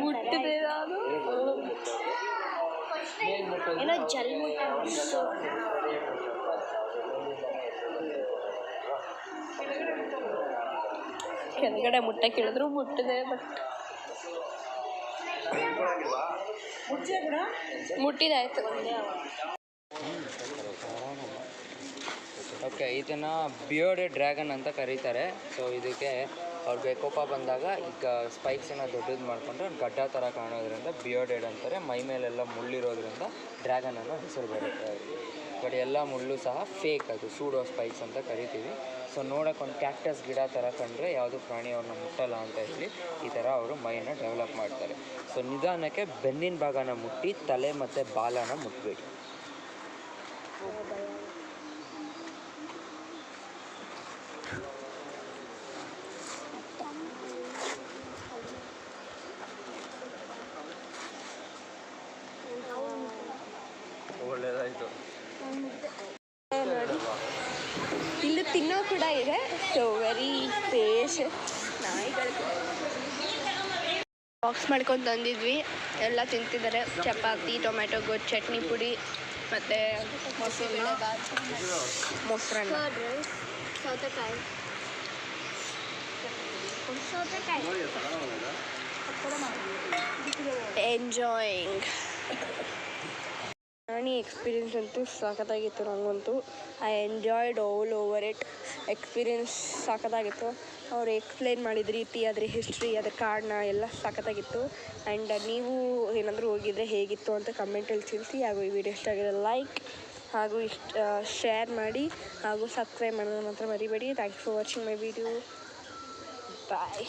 ಮುಟ್ಟಿದೆ ನಾನು. ಏನೋ ಜಲ್ ಮುಟ್ಟ ಕೆಳಗಡೆ ಮುಟ್ಟಕ್ಕೆ ಹೇಳಿದ್ರು ಮುಟ್ಟಿದೆ. ಬಟ್ ಮುಟ್ಟಿದಾಯ್ತು. ಓಕೆ, ಇದನ್ನು ಬಿಯರ್ಡೆಡ್ ಡ್ರ್ಯಾಗನ್ ಅಂತ ಕರೀತಾರೆ. ಸೊ ಇದಕ್ಕೆ ಅವ್ರಿಗೆ ಕೋಪ ಬಂದಾಗ ಈಗ ಸ್ಪೈಕ್ಸನ್ನು ದೊಡ್ಡದು ಮಾಡಿಕೊಂಡು ಗಡ್ಡ ಥರ ಕಾಣೋದ್ರಿಂದ ಬಿಯರ್ಡೆಡ್ ಅಂತಾರೆ. ಮೈ ಮೇಲೆಲ್ಲ ಮುಳ್ಳಿರೋದ್ರಿಂದ ಡ್ರ್ಯಾಗನ್ ಅನ್ನೋ ಹೆಸರು ಬರುತ್ತೆ. ಬಟ್ ಎಲ್ಲ ಮುಳ್ಳು ಸಹ ಫೇಕ್, ಅದು ಸೂಡೋ ಸ್ಪೈಕ್ಸ್ ಅಂತ ಕರಿತೀವಿ. ಸೊ ನೋಡೋಕೆ ಒಂದು ಕ್ಯಾಕ್ಟಸ್ ಗಿಡ ಥರ ಕಂಡ್ರೆ ಯಾವುದು ಪ್ರಾಣಿ ಅವ್ರನ್ನ ಮುಟ್ಟಲ್ಲ ಅಂತ ಹೇಳಿ ಈ ಥರ ಅವರು ಮೈನ ಡೆವಲಪ್ ಮಾಡ್ತಾರೆ. ಸೊ ನಿಧಾನಕ್ಕೆ ಬೆನ್ನಿನ ಭಾಗನ ಮುಟ್ಟಿ ತಲೆ ಮತ್ತು ಬಾಲನ ಮುಟ್ಟಬೇಡಿ. ಒಳ್ಳೇದಾಯ್ತು. ನೋಡಿ ಇಲ್ಲಿ ತಿನ್ನೋ ಕೂಡ ಇದೆ. So very fresh. ನಾಯಿಗಳು ಬಾಕ್ಸ್ ಮಾಡ್ಕೊಂಡು ತಂದಿದ್ವಿ, ಎಲ್ಲ ತಿಂತಿದ್ದಾರೆ. ಚಪಾತಿ, ಟೊಮೆಟೊ ಗೊಜ್ಜು, ಚಟ್ನಿ ಪುಡಿ ಮತ್ತು ಮೊಸರನ್ನ. ಸೌತೆಕಾಯಿ ಎಂಜಾಯಿಂಗ್. ನಾನಿ ಎಕ್ಸ್ಪೀರಿಯನ್ಸ್ ಅಂತೂ ಸಖತ್ತಾಗಿತ್ತು. ನನಗಂತೂ I enjoyed all over it. Experience ಸಖತ್ತಾಗಿತ್ತು. ಅವರು ಎಕ್ಸ್ಪ್ಲೇನ್ ಮಾಡಿದ ರೀತಿ, ಅದ್ರ ಹಿಸ್ಟ್ರಿ, ಅದ್ರ ಕಾರಣ ಎಲ್ಲ ಸಖತ್ತಾಗಿತ್ತು. ಆ್ಯಂಡ್ ನೀವು ಏನಾದರೂ ಹೋಗಿದ್ರೆ ಹೇಗಿತ್ತು ಅಂತ ಕಮೆಂಟಲ್ಲಿ ತಿಳಿಸಿ. ಹಾಗೂ ಈ ವಿಡಿಯೋ ಇಷ್ಟ ಆಗಿದೆ ಲೈಕ್ ಹಾಗೂ ಶೇರ್ ಮಾಡಿ ಹಾಗೂ ಸಬ್ಸ್ಕ್ರೈಬ್ ಮಾಡೋದು ಮಾತ್ರ ಮರಿಬೇಡಿ. Thanks for watching my video. Bye.